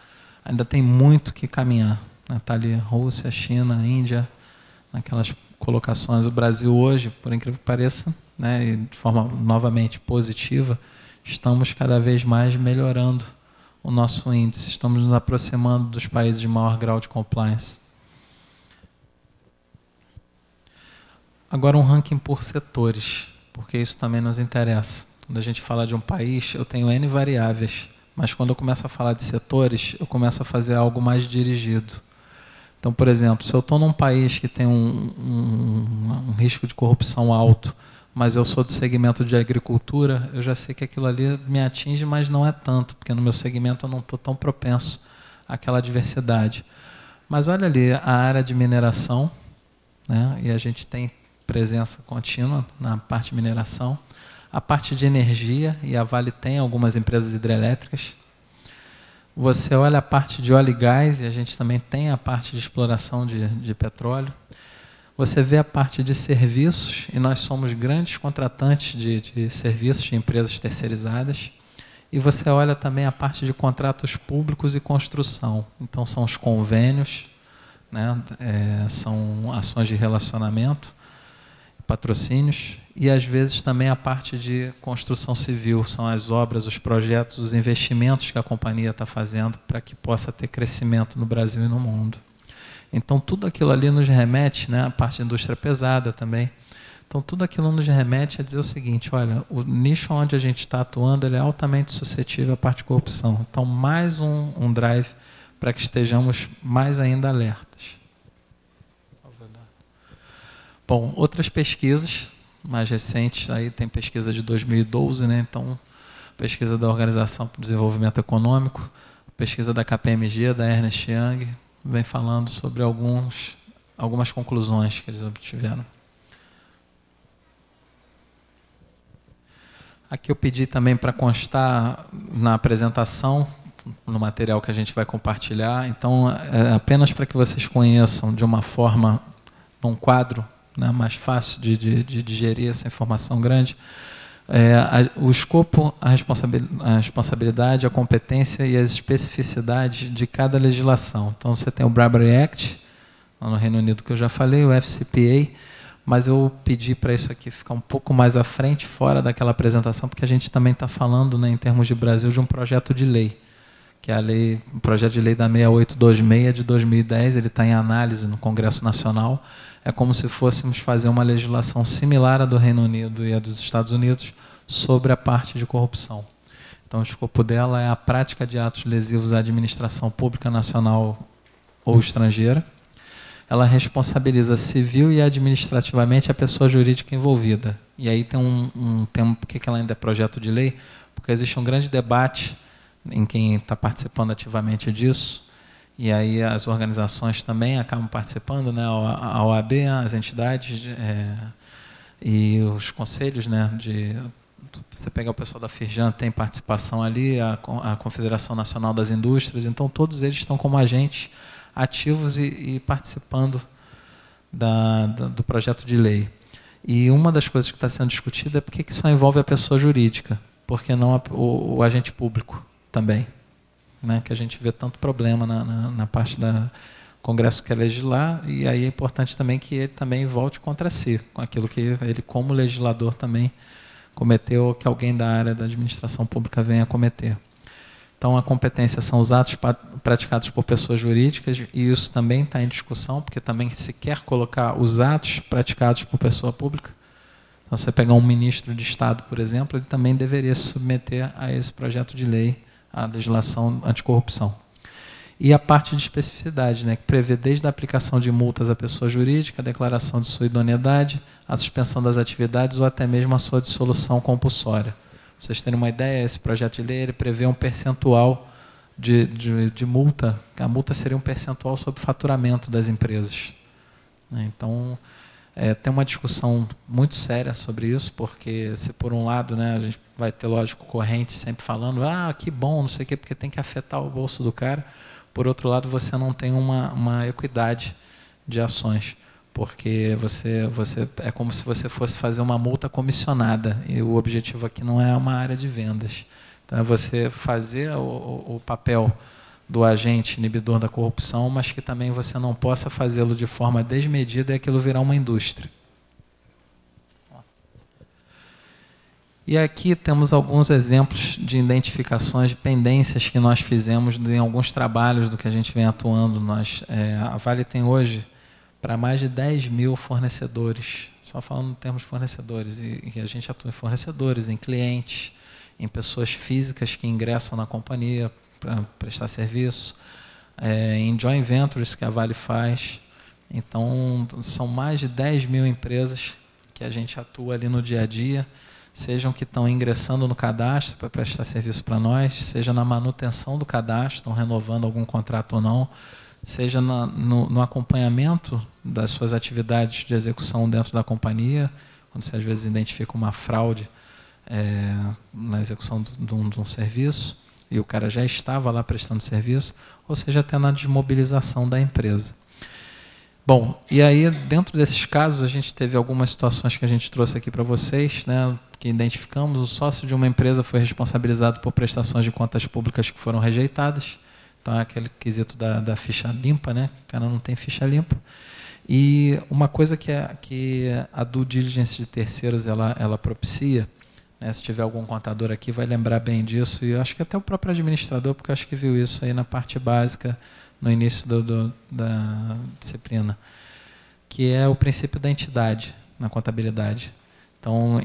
ainda tem muito que caminhar. Está ali Rússia, China, Índia, naquelas colocações. O Brasil hoje, por incrível que pareça, né, e de forma novamente positiva, estamos cada vez mais melhorando o nosso índice. Estamos nos aproximando dos países de maior grau de compliance. Agora um ranking por setores, porque isso também nos interessa. Quando a gente fala de um país, eu tenho N variáveis, mas quando eu começo a falar de setores, eu começo a fazer algo mais dirigido. Então, por exemplo, se eu estou num país que tem um risco de corrupção alto, mas eu sou do segmento de agricultura, eu já sei que aquilo ali me atinge, mas não é tanto, porque no meu segmento eu não estou tão propenso àquela diversidade. Mas olha ali, a área de mineração, né, e a gente tem presença contínua na parte de mineração, a parte de energia, e a Vale tem algumas empresas hidrelétricas. Você olha a parte de óleo e gás, e a gente também tem a parte de exploração de petróleo. Você vê a parte de serviços, e nós somos grandes contratantes de serviços de empresas terceirizadas. E você olha também a parte de contratos públicos e construção. Então, são os convênios, né? São ações de relacionamento, patrocínios, e às vezes também a parte de construção civil, são as obras, os projetos, os investimentos que a companhia está fazendo para que possa ter crescimento no Brasil e no mundo. Então, tudo aquilo ali nos remete, né, a parte de indústria pesada também. Então, tudo aquilo nos remete a dizer o seguinte, olha, o nicho onde a gente está atuando ele é altamente suscetível à parte de corrupção. Então, mais um drive para que estejamos mais ainda alertas. Bom, outras pesquisas mais recentes, aí tem pesquisa de 2012, né? Então, pesquisa da Organização para o Desenvolvimento Econômico, pesquisa da KPMG, da Ernst Young, vem falando sobre algumas conclusões que eles obtiveram. Aqui eu pedi também para constar na apresentação, no material que a gente vai compartilhar. Então, apenas para que vocês conheçam de uma forma, num quadro, né, mais fácil de digerir essa informação grande, o escopo, a responsabilidade, a competência e as especificidades de cada legislação. Então, você tem o Bribery Act, lá no Reino Unido, que eu já falei, o FCPA, mas eu pedi para isso aqui ficar um pouco mais à frente, fora daquela apresentação, porque a gente também está falando, né, em termos de Brasil, de um projeto de lei, que é o projeto de lei da 6826 de 2010, ele está em análise no Congresso Nacional. É como se fôssemos fazer uma legislação similar à do Reino Unido e à dos Estados Unidos sobre a parte de corrupção. Então, o escopo dela é a prática de atos lesivos à administração pública nacional ou estrangeira. Ela responsabiliza civil e administrativamente a pessoa jurídica envolvida. E aí tem um tema, por que ela ainda é projeto de lei? Porque existe um grande debate em quem está participando ativamente disso, e aí as organizações também acabam participando, né? A OAB, as entidades e os conselhos, né? Você pegar o pessoal da Firjan, tem participação ali, a Confederação Nacional das Indústrias, então todos eles estão como agentes ativos e participando do projeto de lei. E uma das coisas que está sendo discutida é por que só envolve a pessoa jurídica, porque não o agente público também, né? Que a gente vê tanto problema na parte do Congresso que é legislar, e aí é importante também que ele também volte contra si, com aquilo que ele, como legislador, também cometeu, ou que alguém da área da administração pública venha a cometer. Então, a competência são os atos praticados por pessoas jurídicas, e isso também está em discussão, porque também se quer colocar os atos praticados por pessoa pública. Então, você pegar um ministro de Estado, por exemplo, ele também deveria se submeter a esse projeto de lei, a legislação anticorrupção. E a parte de especificidade, né, que prevê desde a aplicação de multas à pessoa jurídica, a declaração de sua idoneidade, a suspensão das atividades ou até mesmo a sua dissolução compulsória. Para vocês terem uma ideia, esse projeto de lei ele prevê um percentual de multa, a multa seria um percentual sobre o faturamento das empresas. Então, tem uma discussão muito séria sobre isso, porque se por um lado, né, a gente vai ter, lógico, corrente sempre falando, que bom, não sei o quê, porque tem que afetar o bolso do cara. Por outro lado, você não tem uma equidade de ações, porque é como se você fosse fazer uma multa comissionada, e o objetivo aqui não é uma área de vendas. Então, é você fazer o papel do agente inibidor da corrupção, mas que também você não possa fazê-lo de forma desmedida e aquilo virar uma indústria. E aqui temos alguns exemplos de identificações de pendências que nós fizemos em alguns trabalhos do que a gente vem atuando. A Vale tem hoje para mais de 10 mil fornecedores, só falando em termos de fornecedores, e a gente atua em fornecedores, em clientes, em pessoas físicas que ingressam na companhia para prestar serviço, em joint ventures que a Vale faz. Então, são mais de 10 mil empresas que a gente atua ali no dia a dia, sejam que estão ingressando no cadastro para prestar serviço para nós, seja na manutenção do cadastro, estão renovando algum contrato ou não, seja no acompanhamento das suas atividades de execução dentro da companhia, quando você às vezes identifica uma fraude na execução de um serviço, e o cara já estava lá prestando serviço, ou seja, até na desmobilização da empresa. Bom, e aí dentro desses casos a gente teve algumas situações que a gente trouxe aqui para vocês, né, que identificamos. O sócio de uma empresa foi responsabilizado por prestações de contas públicas que foram rejeitadas. Então é aquele quesito da ficha limpa, né? O cara não tem ficha limpa. E uma coisa que a due diligence de terceiros ela propicia, né? Se tiver algum contador aqui vai lembrar bem disso, e eu acho que até o próprio administrador, porque eu acho que viu isso aí na parte básica, no início da disciplina, que é o princípio da entidade na contabilidade. Então,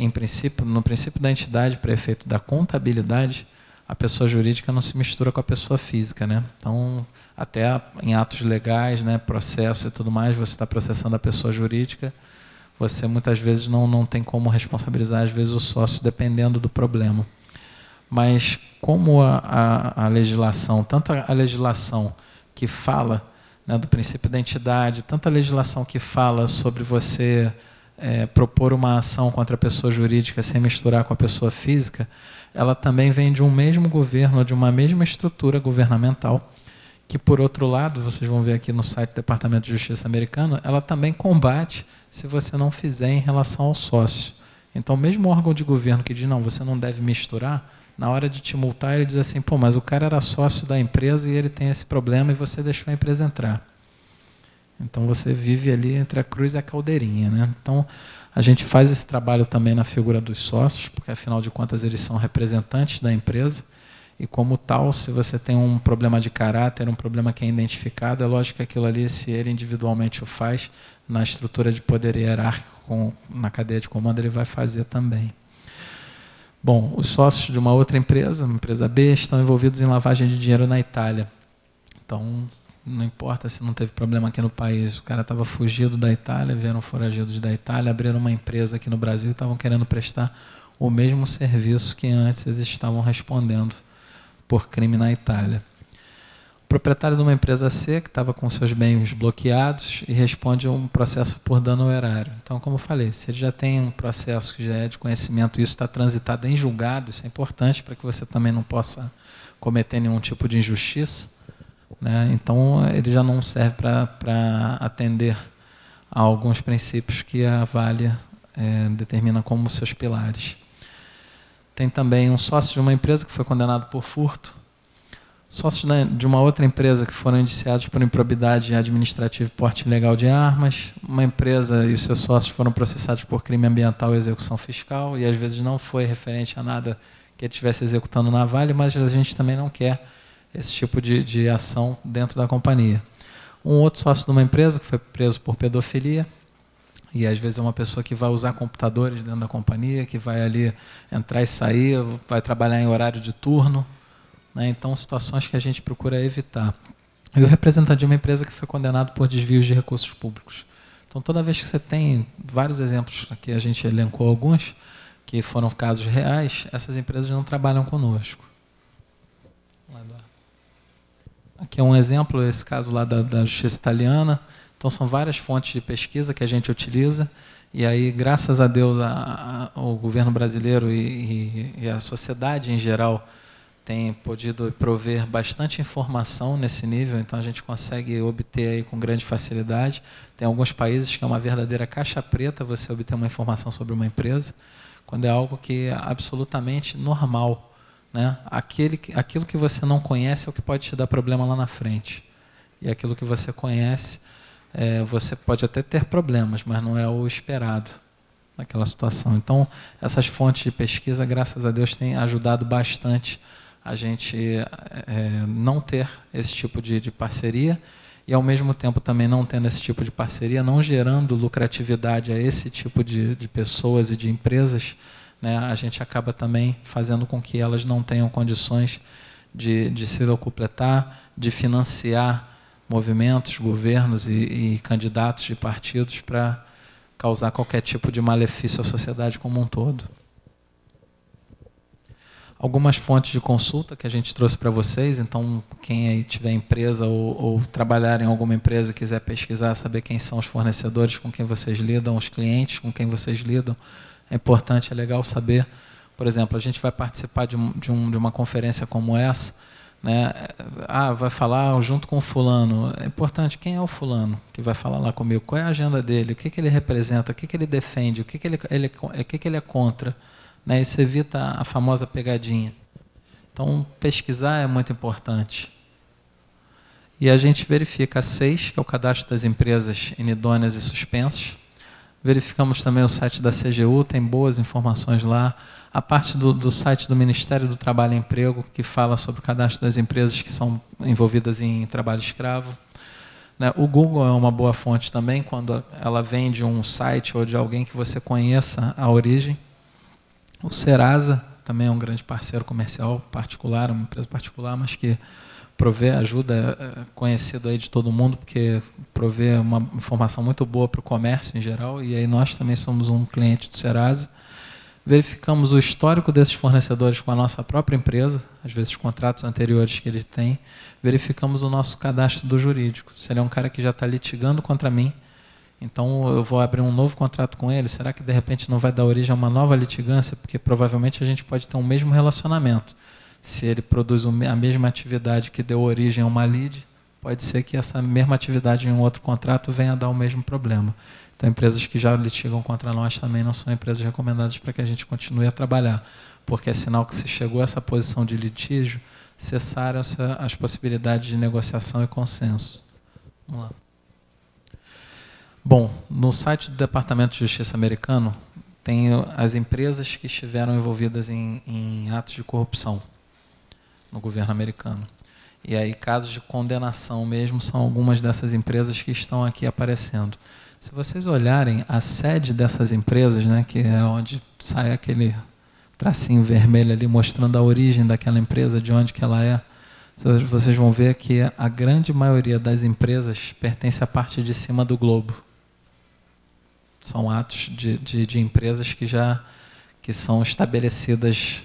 no princípio da entidade, para efeito da contabilidade, a pessoa jurídica não se mistura com a pessoa física, né? Então, até em atos legais, né, processo e tudo mais, você está processando a pessoa jurídica, você muitas vezes não tem como responsabilizar, às vezes, o sócio, dependendo do problema. mas como a legislação, tanto a legislação que fala, né, do princípio da identidade, tanto a legislação que fala sobre você propor uma ação contra a pessoa jurídica sem misturar com a pessoa física, ela também vem de um mesmo governo, de uma mesma estrutura governamental, que, por outro lado, vocês vão ver aqui no site do Departamento de Justiça americano, ela também combate se você não fizer em relação ao sócio. Então, mesmo o órgão de governo que diz, não, você não deve misturar, na hora de te multar, ele diz assim, pô, mas o cara era sócio da empresa e ele tem esse problema e você deixou a empresa entrar. Então, você vive ali entre a cruz e a caldeirinha, né? Então, a gente faz esse trabalho também na figura dos sócios, porque, afinal de contas, eles são representantes da empresa, e, como tal, se você tem um problema de caráter, um problema que é identificado, é lógico que aquilo ali, se ele individualmente o faz, na estrutura de poder hierárquico, na cadeia de comando, ele vai fazer também. Bom, os sócios de uma outra empresa, uma empresa B, estão envolvidos em lavagem de dinheiro na Itália. Então, não importa se não teve problema aqui no país, o cara estava fugido da Itália, vieram foragidos da Itália, abriram uma empresa aqui no Brasil e estavam querendo prestar o mesmo serviço que antes eles estavam respondendo por crime na Itália. O proprietário de uma empresa C, que estava com seus bens bloqueados, e responde a um processo por dano ao erário. Então, como eu falei, se ele já tem um processo que já é de conhecimento, isso está transitado em julgado, isso é importante para que você também não possa cometer nenhum tipo de injustiça, né? Então, ele já não serve para atender a alguns princípios que a Vale determina como seus pilares. Tem também um sócio de uma empresa que foi condenado por furto, sócios de uma outra empresa que foram indiciados por improbidade administrativa e porte ilegal de armas, uma empresa e os seus sócios foram processados por crime ambiental e execução fiscal, e às vezes não foi referente a nada que ele estivesse executando na Vale, mas a gente também não quer esse tipo de ação dentro da companhia. Um outro sócio de uma empresa que foi preso por pedofilia, e às vezes é uma pessoa que vai usar computadores dentro da companhia, que vai ali entrar e sair, vai trabalhar em horário de turno, né? Então, situações que a gente procura evitar. E o representante de uma empresa que foi condenado por desvios de recursos públicos. Então, toda vez que você tem vários exemplos, aqui a gente elencou alguns, que foram casos reais, essas empresas não trabalham conosco. Aqui é um exemplo, esse caso lá da Justiça Italiana. Então, são várias fontes de pesquisa que a gente utiliza, e aí, graças a Deus, o governo brasileiro e a sociedade em geral tem podido prover bastante informação nesse nível, então a gente consegue obter aí com grande facilidade. Tem alguns países que é uma verdadeira caixa preta você obter uma informação sobre uma empresa, quando é algo que é absolutamente normal, né? Aquilo que você não conhece é o que pode te dar problema lá na frente. E aquilo que você conhece, você pode até ter problemas, mas não é o esperado naquela situação. Então, essas fontes de pesquisa, graças a Deus, têm ajudado bastante a gente não ter esse tipo de parceria e, ao mesmo tempo, também não tendo esse tipo de parceria, não gerando lucratividade a esse tipo de pessoas e de empresas, né, a gente acaba também fazendo com que elas não tenham condições de se locupletar, de financiar movimentos, governos e candidatos de partidos para causar qualquer tipo de malefício à sociedade como um todo. Algumas fontes de consulta que a gente trouxe para vocês, então quem aí tiver empresa ou trabalhar em alguma empresa e quiser pesquisar, saber quem são os fornecedores com quem vocês lidam, os clientes com quem vocês lidam, é importante, é legal saber. Por exemplo, a gente vai participar de uma conferência como essa, né? Vai falar junto com o fulano. É importante, quem é o fulano que vai falar lá comigo? Qual é a agenda dele? O que ele representa? O que ele defende? O que ele é contra? Né? Isso evita a famosa pegadinha. Então, pesquisar é muito importante. E a gente verifica a 6, que é o cadastro das empresas inidôneas e suspensas. Verificamos também o site da CGU, tem boas informações lá. A parte do site do Ministério do Trabalho e Emprego, que fala sobre o cadastro das empresas que são envolvidas em trabalho escravo. Né? O Google é uma boa fonte também, quando ela vem de um site ou de alguém que você conheça a origem. O Serasa também é um grande parceiro comercial particular, uma empresa particular, mas que provê ajuda, conhecido aí de todo mundo, porque provê uma informação muito boa para o comércio em geral, e aí nós também somos um cliente do Serasa. verificamos o histórico desses fornecedores com a nossa própria empresa, às vezes contratos anteriores que ele tem, verificamos o nosso cadastro do jurídico. Se ele é um cara que já está litigando contra mim, então eu vou abrir um novo contrato com ele, será que de repente não vai dar origem a uma nova litigância? Porque provavelmente a gente pode ter um mesmo relacionamento. Se ele produz a mesma atividade que deu origem a uma lide, pode ser que essa mesma atividade em um outro contrato venha a dar o mesmo problema. Então, empresas que já litigam contra nós também não são empresas recomendadas para que a gente continue a trabalhar, porque é sinal que se chegou a essa posição de litígio, cessaram-se as possibilidades de negociação e consenso. Vamos lá. Bom, no site do Departamento de Justiça americano, tem as empresas que estiveram envolvidas em atos de corrupção no governo americano. E aí, casos de condenação mesmo, são algumas dessas empresas que estão aqui aparecendo. Se vocês olharem a sede dessas empresas, né, que é onde sai aquele tracinho vermelho ali mostrando a origem daquela empresa, de onde que ela é, vocês vão ver que a grande maioria das empresas pertence à parte de cima do globo. São atos de empresas que são estabelecidas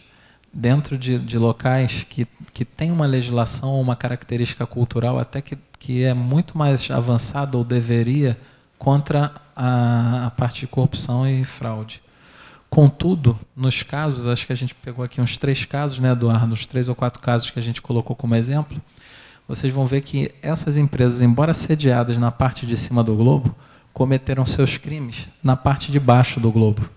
dentro de locais que têm uma legislação ou uma característica cultural até que é muito mais avançada, ou deveria, contra a parte de corrupção e fraude. Contudo, nos casos, acho que a gente pegou aqui uns 3 casos, né, Eduardo? Uns 3 ou 4 casos que a gente colocou como exemplo, vocês vão ver que essas empresas, embora sediadas na parte de cima do globo, cometeram seus crimes na parte de baixo do globo.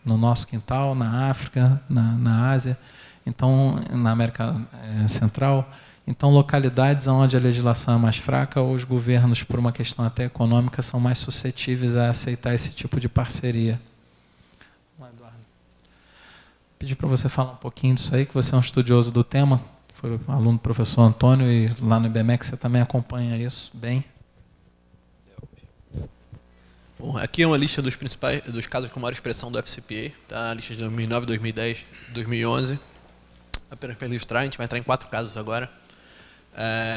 No nosso quintal, na África, na Ásia, então, na América Central. Então, localidades onde a legislação é mais fraca, ou os governos, por uma questão até econômica, são mais suscetíveis a aceitar esse tipo de parceria. Vamos lá, Eduardo. Pedi para você falar um pouquinho disso aí, que você é um estudioso do tema, foi aluno do professor Antônio, e lá no IBMEC você também acompanha isso bem. Bom, aqui é uma lista dos casos com maior expressão do FCPA, tá? A lista de 2009, 2010, 2011. Apenas para ilustrar, a gente vai entrar em 4 casos agora.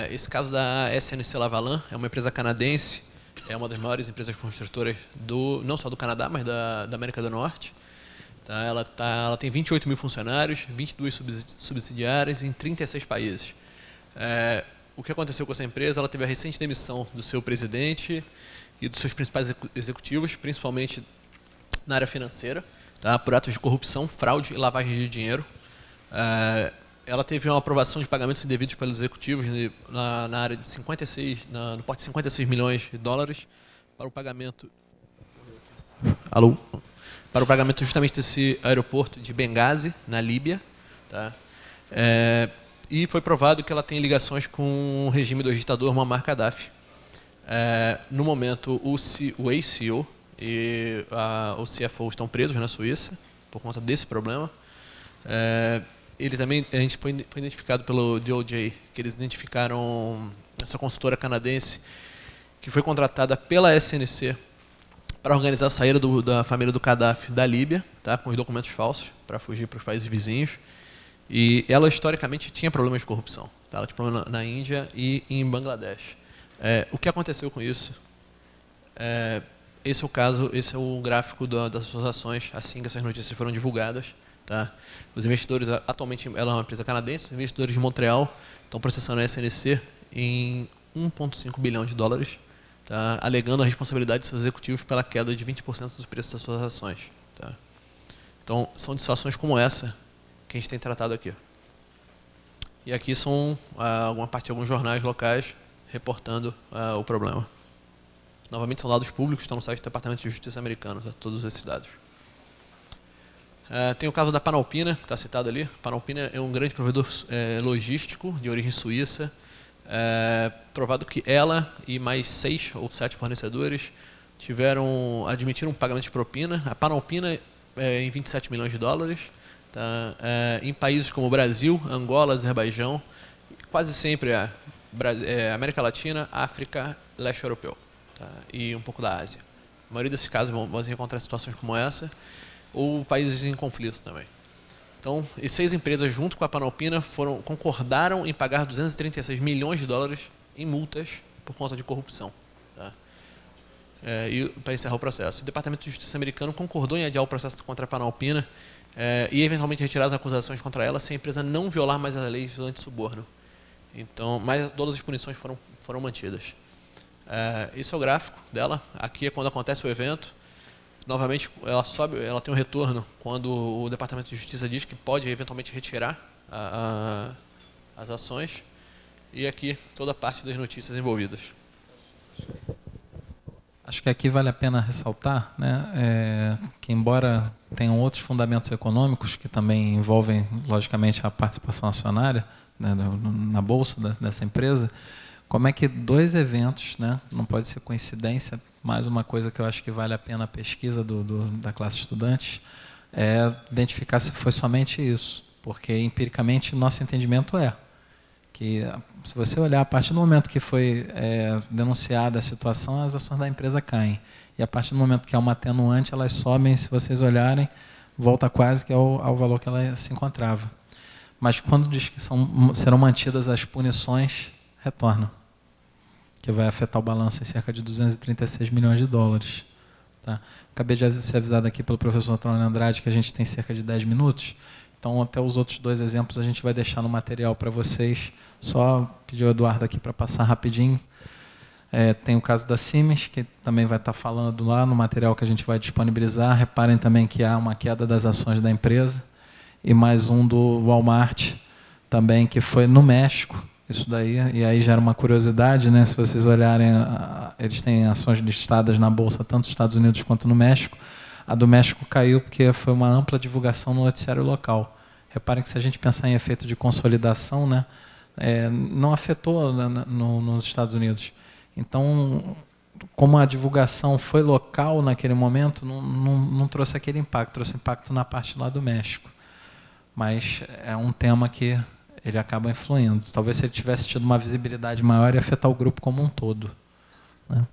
Esse caso da SNC Lavalin é uma empresa canadense, é uma das maiores empresas construtoras não só do Canadá, mas da América do Norte. Tá? Ela tem 28 mil funcionários, 22 subsidiárias em 36 países. O que aconteceu com essa empresa? Ela teve a recente demissão do seu presidente e dos seus principais executivos, principalmente na área financeira, tá? Por atos de corrupção, fraude e lavagem de dinheiro. Ela teve uma aprovação de pagamentos indevidos pelos executivos na área de 56, no porte de 56 milhões de dólares para o pagamento. Alô? Para o pagamento justamente desse aeroporto de Benghazi, na Líbia. Tá? E foi provado que ela tem ligações com o regime do ditador Muammar Gaddafi. No momento, o ex-CEO e o CFO estão presos na Suíça por conta desse problema. Ele também, a gente foi identificado pelo DOJ, que eles identificaram essa consultora canadense que foi contratada pela SNC para organizar a saída da família do Gaddafi da Líbia, tá, com os documentos falsos, para fugir para os países vizinhos. E ela, historicamente, tinha problemas de corrupção. Tá? Ela tinha problema na Índia e em Bangladesh. O que aconteceu com isso? Esse é o caso, esse é o gráfico das suas ações, assim que essas notícias foram divulgadas. Tá? Os investidores, atualmente, ela é uma empresa canadense, os investidores de Montreal estão processando a SNC em 1,5 bilhão de dólares, tá? Alegando a responsabilidade de seus executivos pela queda de 20% dos preços das suas ações. Tá? Então, são de situações como essa que a gente tem tratado aqui. E aqui são alguma parte de alguns jornais locais reportando o problema. Novamente, são dados públicos, estão no site do Departamento de Justiça americano, tá? Todos esses dados. Tem o caso da Panalpina, que está citado ali. Panalpina é um grande provedor logístico de origem suíça. Provado que ela e mais 6 ou 7 fornecedores admitiram um pagamento de propina. A Panalpina em 27 milhões de dólares. Tá? Em países como Brasil, Angola, Azerbaijão, quase sempre América Latina, África, Leste Europeu, tá? E um pouco da Ásia. A maioria desses casos vão encontrar situações como essa, ou países em conflito também. Então, as 6 empresas, junto com a Panalpina, concordaram em pagar 236 milhões de dólares em multas por conta de corrupção. Tá? e para encerrar o processo. O Departamento de Justiça americano concordou em adiar o processo contra a Panalpina e eventualmente retirar as acusações contra ela se a empresa não violar mais as leis do antissuborno. Então, mas todas as punições foram mantidas. Esse é o gráfico dela. Aqui é quando acontece o evento. Novamente, ela tem um retorno quando o Departamento de Justiça diz que pode eventualmente retirar as ações. E aqui toda a parte das notícias envolvidas. Acho que aqui vale a pena ressaltar, né, que embora tenham outros fundamentos econômicos que também envolvem, logicamente, a participação acionária, né, na bolsa dessa empresa, como é que dois eventos, né, não pode ser coincidência, mais uma coisa que eu acho que vale a pena a pesquisa da classe estudante, é identificar se foi somente isso, porque empiricamente o nosso entendimento é que, se você olhar, a partir do momento que foi denunciada a situação, as ações da empresa caem. E a partir do momento que é uma atenuante, elas sobem, se vocês olharem, volta quase que ao valor que ela se encontrava. Mas quando diz que serão mantidas as punições, retornam, que vai afetar o balanço em cerca de 236 milhões de dólares. Tá? Acabei de ser avisado aqui pelo professor Antônio Andrade que a gente tem cerca de 10 minutos. Então, até os outros dois exemplos a gente vai deixar no material para vocês. Só pedir o Eduardo aqui para passar rapidinho. Tem o caso da Siemens, que também vai estar falando lá no material que a gente vai disponibilizar. Reparem também que há uma queda das ações da empresa. E mais um do Walmart, também, que foi no México. Isso daí, e aí gera uma curiosidade, né? Se vocês olharem, eles têm ações listadas na Bolsa, tanto nos Estados Unidos quanto no México. A do México caiu porque foi uma ampla divulgação no noticiário local. Reparem que se a gente pensar em efeito de consolidação, né, não afetou nos Estados Unidos. Então, como a divulgação foi local naquele momento, não trouxe aquele impacto, trouxe impacto na parte lá do México. Mas é um tema que ele acaba influindo. Talvez se ele tivesse tido uma visibilidade maior, ia afetar o grupo como um todo, né?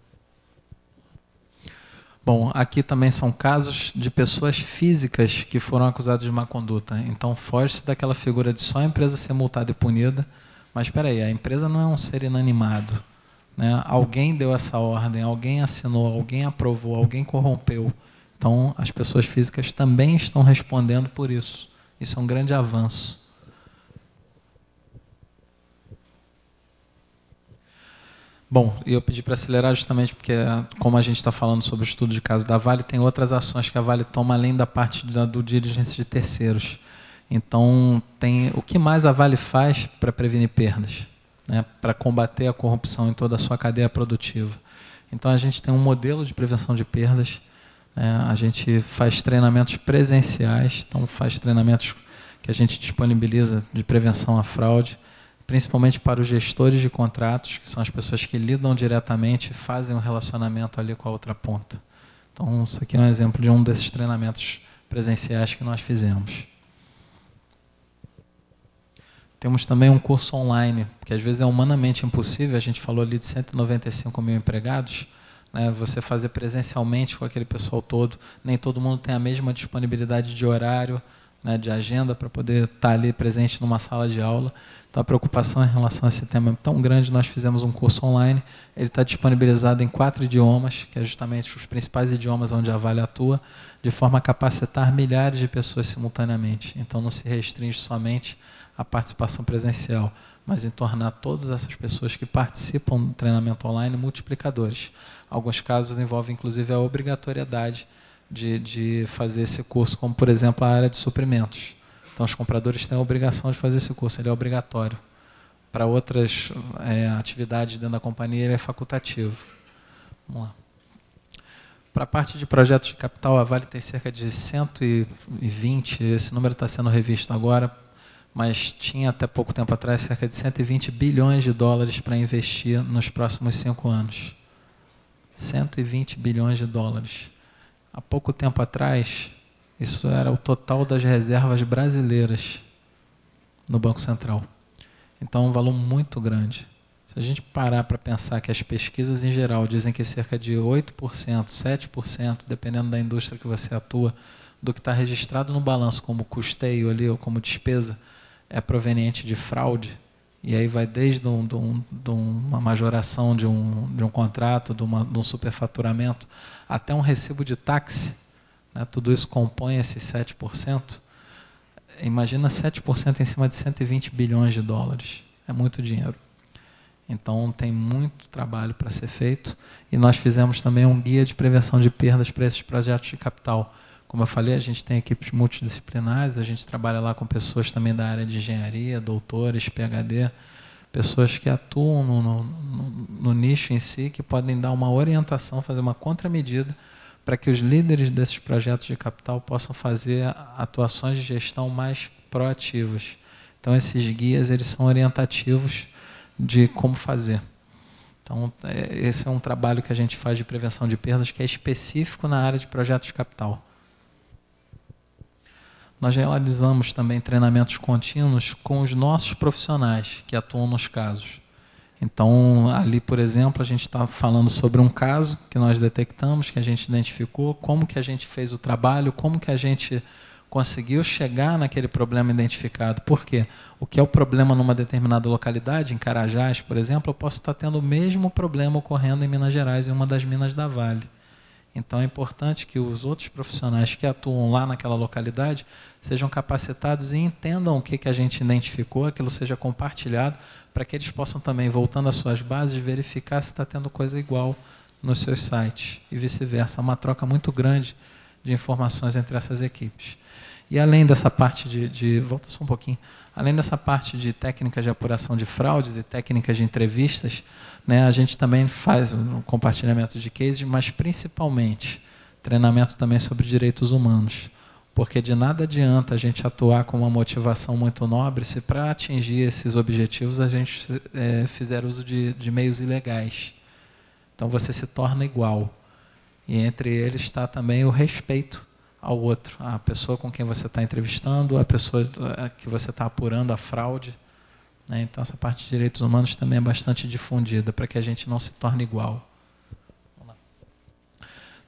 Bom, aqui também são casos de pessoas físicas que foram acusadas de má conduta. Então, foge-se daquela figura de só a empresa ser multada e punida. Mas, espera aí, a empresa não é um ser inanimado, né? Alguém deu essa ordem, alguém assinou, alguém aprovou, alguém corrompeu. Então, as pessoas físicas também estão respondendo por isso. Isso é um grande avanço. Bom, e eu pedi para acelerar justamente porque, como a gente está falando sobre o estudo de caso da Vale, tem outras ações que a Vale toma além da parte do diligência de terceiros. Então, o que mais a Vale faz para prevenir perdas, né, para combater a corrupção em toda a sua cadeia produtiva. Então, a gente tem um modelo de prevenção de perdas, né, a gente faz treinamentos presenciais, então faz treinamentos que a gente disponibiliza de prevenção à fraude, principalmente para os gestores de contratos, que são as pessoas que lidam diretamente e fazem um relacionamento ali com a outra ponta. Então, isso aqui é um exemplo de um desses treinamentos presenciais que nós fizemos. Temos também um curso online, que às vezes é humanamente impossível, a gente falou ali de 195 mil empregados, né, você fazer presencialmente com aquele pessoal todo, nem todo mundo tem a mesma disponibilidade de horário, né, de agenda para poder estar ali presente numa sala de aula. Então, a preocupação em relação a esse tema é tão grande, nós fizemos um curso online, ele está disponibilizado em 4 idiomas, que é justamente os principais idiomas onde a Vale atua, de forma a capacitar milhares de pessoas simultaneamente. Então, não se restringe somente à participação presencial, mas em tornar todas essas pessoas que participam do treinamento online multiplicadores. Alguns casos envolvem, inclusive, a obrigatoriedade de fazer esse curso, como, por exemplo, a área de suprimentos. Então, os compradores têm a obrigação de fazer esse curso, ele é obrigatório. Para outras atividades dentro da companhia, ele é facultativo. Vamos lá. Para a parte de projetos de capital, a Vale tem cerca de 120, esse número está sendo revisto agora, mas tinha até pouco tempo atrás cerca de 120 bilhões de dólares para investir nos próximos 5 anos. 120 bilhões de dólares. Há pouco tempo atrás, isso era o total das reservas brasileiras no Banco Central. Então, é um valor muito grande. Se a gente parar para pensar que as pesquisas em geral dizem que cerca de 8%, 7%, dependendo da indústria que você atua, do que está registrado no balanço como custeio ali ou como despesa, é proveniente de fraude, E aí vai desde uma majoração de um contrato, de um superfaturamento, até um recibo de táxi, né? Tudo isso compõe esses 7%. Imagina 7% em cima de 120 bilhões de dólares. É muito dinheiro. Então, tem muito trabalho para ser feito. E nós fizemos também um guia de prevenção de perdas para esses projetos de capital. Como eu falei, a gente tem equipes multidisciplinares, a gente trabalha lá com pessoas também da área de engenharia, doutores, PhD, pessoas que atuam no nicho em si, que podem dar uma orientação, fazer uma contramedida para que os líderes desses projetos de capital possam fazer atuações de gestão mais proativas. Então, esses guias eles são orientativos de como fazer. Então, esse é um trabalho que a gente faz de prevenção de perdas que é específico na área de projetos de capital. Nós realizamos também treinamentos contínuos com os nossos profissionais que atuam nos casos. Então, ali, por exemplo, a gente está falando sobre um caso que nós detectamos, que a gente identificou, como que a gente fez o trabalho, como que a gente conseguiu chegar naquele problema identificado. Por quê? O que é o problema numa determinada localidade, em Carajás, por exemplo, eu posso estar tendo o mesmo problema ocorrendo em Minas Gerais, em uma das minas da Vale. Então, é importante que os outros profissionais que atuam lá naquela localidade sejam capacitados e entendam o que a gente identificou, aquilo seja compartilhado, para que eles possam também, voltando às suas bases, verificar se está tendo coisa igual nos seus sites e vice-versa. É uma troca muito grande de informações entre essas equipes. E além dessa parte volta só um pouquinho, além dessa parte de técnicas de apuração de fraudes e técnicas de entrevistas, né, a gente também faz um compartilhamento de cases, mas principalmente treinamento também sobre direitos humanos. Porque de nada adianta a gente atuar com uma motivação muito nobre se para atingir esses objetivos a gente fizer uso de meios ilegais. Então você se torna igual. E entre eles está também o respeito ao outro, a pessoa com quem você está entrevistando, a pessoa que você está apurando a fraude. Né? Então, essa parte de direitos humanos também é bastante difundida, para que a gente não se torne igual.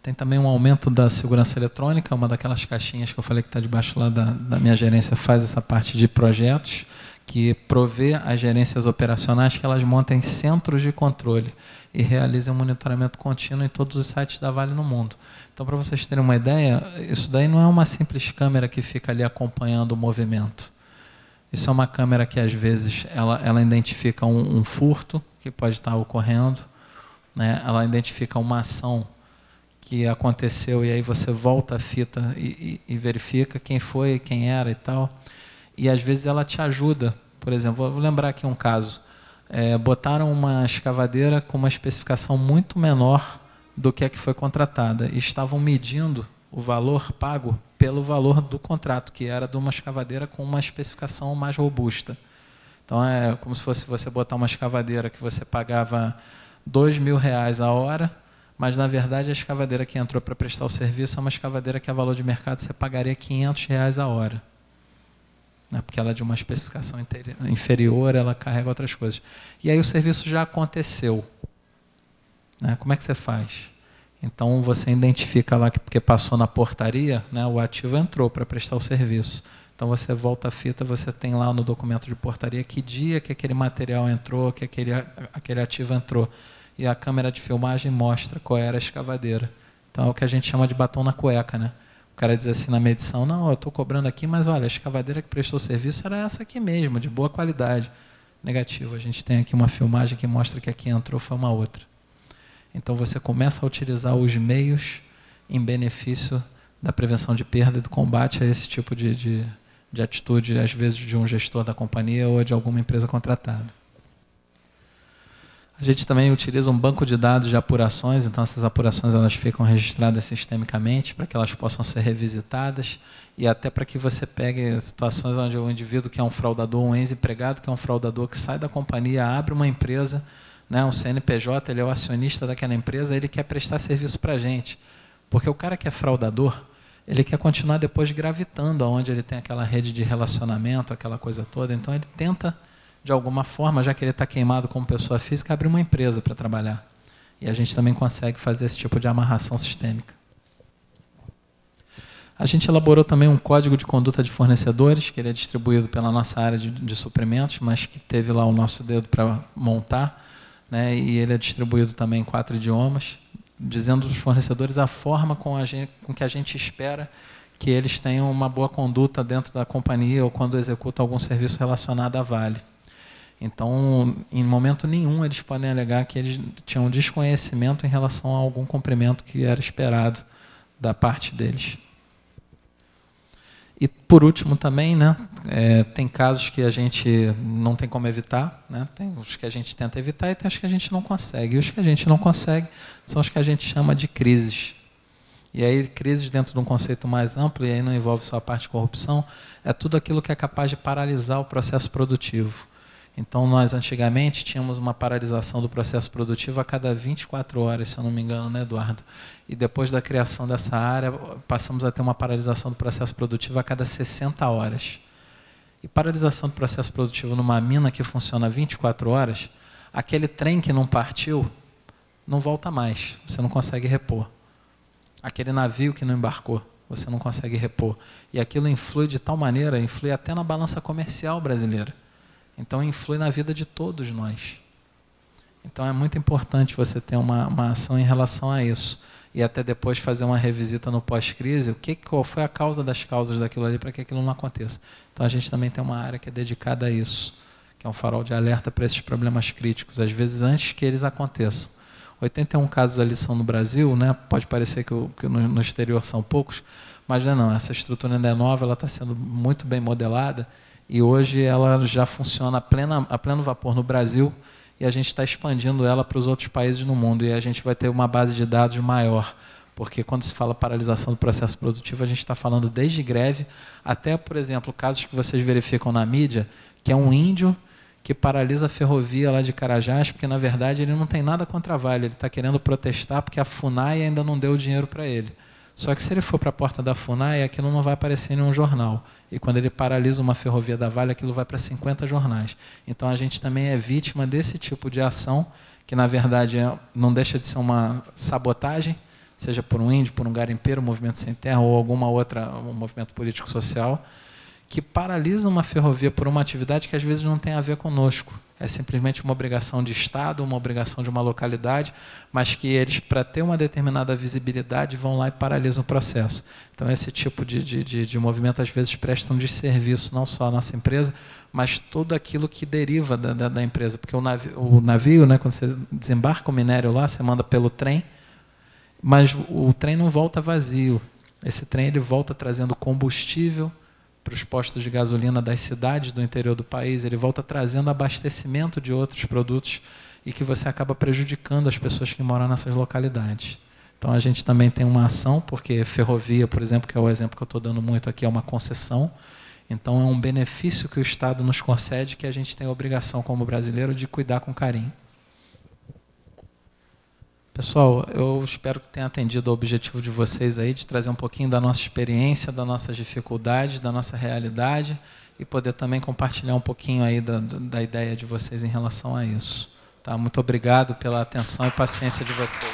Tem também um aumento da segurança eletrônica, uma daquelas caixinhas que eu falei que está debaixo lá da minha gerência, faz essa parte de projetos, que provê as gerências operacionais que elas montem centros de controle e realizem um monitoramento contínuo em todos os sites da Vale no mundo. Então, para vocês terem uma ideia, isso daí não é uma simples câmera que fica ali acompanhando o movimento. Isso é uma câmera que, às vezes, ela identifica um furto que pode estar ocorrendo, né? Ela identifica uma ação que aconteceu e aí você volta a fita e verifica quem foi, quem era e tal. E, às vezes, ela te ajuda. Por exemplo, vou lembrar aqui um caso. Botaram uma escavadeira com uma especificação muito menor do que a que foi contratada e estavam medindo o valor pago pelo valor do contrato, que era de uma escavadeira com uma especificação mais robusta. Então, é como se fosse você botar uma escavadeira que você pagava R$2.000 a hora, mas, na verdade, a escavadeira que entrou para prestar o serviço é uma escavadeira que, a valor de mercado, você pagaria R$500 a hora. Porque ela é de uma especificação inferior, ela carrega outras coisas. E aí o serviço já aconteceu. Como é que você faz? Então, você identifica lá que, porque passou na portaria, né, o ativo entrou para prestar o serviço. Então, você volta a fita, você tem lá no documento de portaria que dia que aquele material entrou, que aquele ativo entrou. E a câmera de filmagem mostra qual era a escavadeira. Então, é o que a gente chama de batom na cueca, né? O cara diz assim na medição, não, eu estou cobrando aqui, mas olha, a escavadeira que prestou serviço era essa aqui mesmo, de boa qualidade. Negativo, a gente tem aqui uma filmagem que mostra que aqui entrou foi uma outra. Então, você começa a utilizar os meios em benefício da prevenção de perda e do combate a esse tipo de atitude, às vezes de um gestor da companhia ou de alguma empresa contratada. A gente também utiliza um banco de dados de apurações, então essas apurações elas ficam registradas sistemicamente para que elas possam ser revisitadas e até para que você pegue situações onde o indivíduo que é um fraudador, um ex-empregado que é um fraudador que sai da companhia, abre uma empresa, né, um CNPJ, ele é o acionista daquela empresa, ele quer prestar serviço para a gente. Porque o cara que é fraudador, ele quer continuar depois gravitando onde ele tem aquela rede de relacionamento, aquela coisa toda, então ele tenta de alguma forma, já que ele está queimado como pessoa física, abrir uma empresa para trabalhar. E a gente também consegue fazer esse tipo de amarração sistêmica. A gente elaborou também um código de conduta de fornecedores, que ele é distribuído pela nossa área de suprimentos, mas que teve lá o nosso dedo para montar, né? E ele é distribuído também em 4 idiomas, dizendo aos fornecedores a forma com que a gente espera que eles tenham uma boa conduta dentro da companhia ou quando executam algum serviço relacionado à Vale. Então, em momento nenhum, eles podem alegar que eles tinham desconhecimento em relação a algum cumprimento que era esperado da parte deles. E, por último, também, né, tem casos que a gente não tem como evitar, né, tem os que a gente tenta evitar e tem os que a gente não consegue. E os que a gente não consegue são os que a gente chama de crises. E aí, crises dentro de um conceito mais amplo, e aí não envolve só a parte de corrupção, é tudo aquilo que é capaz de paralisar o processo produtivo. Então, nós antigamente tínhamos uma paralisação do processo produtivo a cada 24 horas, se eu não me engano, né, Eduardo? E depois da criação dessa área, passamos a ter uma paralisação do processo produtivo a cada 60 horas. E paralisação do processo produtivo numa mina que funciona 24 horas, aquele trem que não partiu, não volta mais, você não consegue repor. Aquele navio que não embarcou, você não consegue repor. E aquilo influi de tal maneira, influi até na balança comercial brasileira. Então, influi na vida de todos nós. Então, é muito importante você ter uma ação em relação a isso. E até depois fazer uma revisita no pós-crise, qual foi a causa das causas daquilo ali para que aquilo não aconteça. Então, a gente também tem uma área que é dedicada a isso, que é um farol de alerta para esses problemas críticos, às vezes antes que eles aconteçam. 81 casos ali são no Brasil, né? Pode parecer que no exterior são poucos, mas não, essa estrutura ainda é nova, ela está sendo muito bem modelada, e hoje ela já funciona a pleno vapor no Brasil e a gente está expandindo ela para os outros países no mundo. E a gente vai ter uma base de dados maior, porque quando se fala paralisação do processo produtivo, a gente está falando desde greve até, por exemplo, casos que vocês verificam na mídia, que é um índio que paralisa a ferrovia lá de Carajás, porque, na verdade, ele não tem nada contra a Vale, ele está querendo protestar porque a FUNAI ainda não deu o dinheiro para ele. Só que se ele for para a porta da FUNAI, aquilo não vai aparecer em nenhum jornal. E quando ele paralisa uma ferrovia da Vale, aquilo vai para 50 jornais. Então, a gente também é vítima desse tipo de ação, que, na verdade, não deixa de ser uma sabotagem, seja por um índio, por um garimpeiro, um movimento sem terra ou alguma outra, um movimento político-social, que paralisa uma ferrovia por uma atividade que, às vezes, não tem a ver conosco. É simplesmente uma obrigação de Estado, uma obrigação de uma localidade, mas que eles, para ter uma determinada visibilidade, vão lá e paralisam o processo. Então, esse tipo de movimento, às vezes, presta um desserviço, não só à nossa empresa, mas tudo aquilo que deriva da empresa. Porque o navio, né, quando você desembarca o minério lá, você manda pelo trem, mas o trem não volta vazio. Esse trem ele volta trazendo combustível para os postos de gasolina das cidades do interior do país, ele volta trazendo abastecimento de outros produtos e que você acaba prejudicando as pessoas que moram nessas localidades. Então, a gente também tem uma ação, porque ferrovia, por exemplo, que é o exemplo que eu estou dando muito aqui, é uma concessão. Então, é um benefício que o Estado nos concede que a gente tem a obrigação, como brasileiro, de cuidar com carinho. Pessoal, eu espero que tenha atendido ao objetivo de vocês aí, de trazer um pouquinho da nossa experiência, das nossas dificuldades, da nossa realidade e poder também compartilhar um pouquinho aí da ideia de vocês em relação a isso. Tá? Muito obrigado pela atenção e paciência de vocês.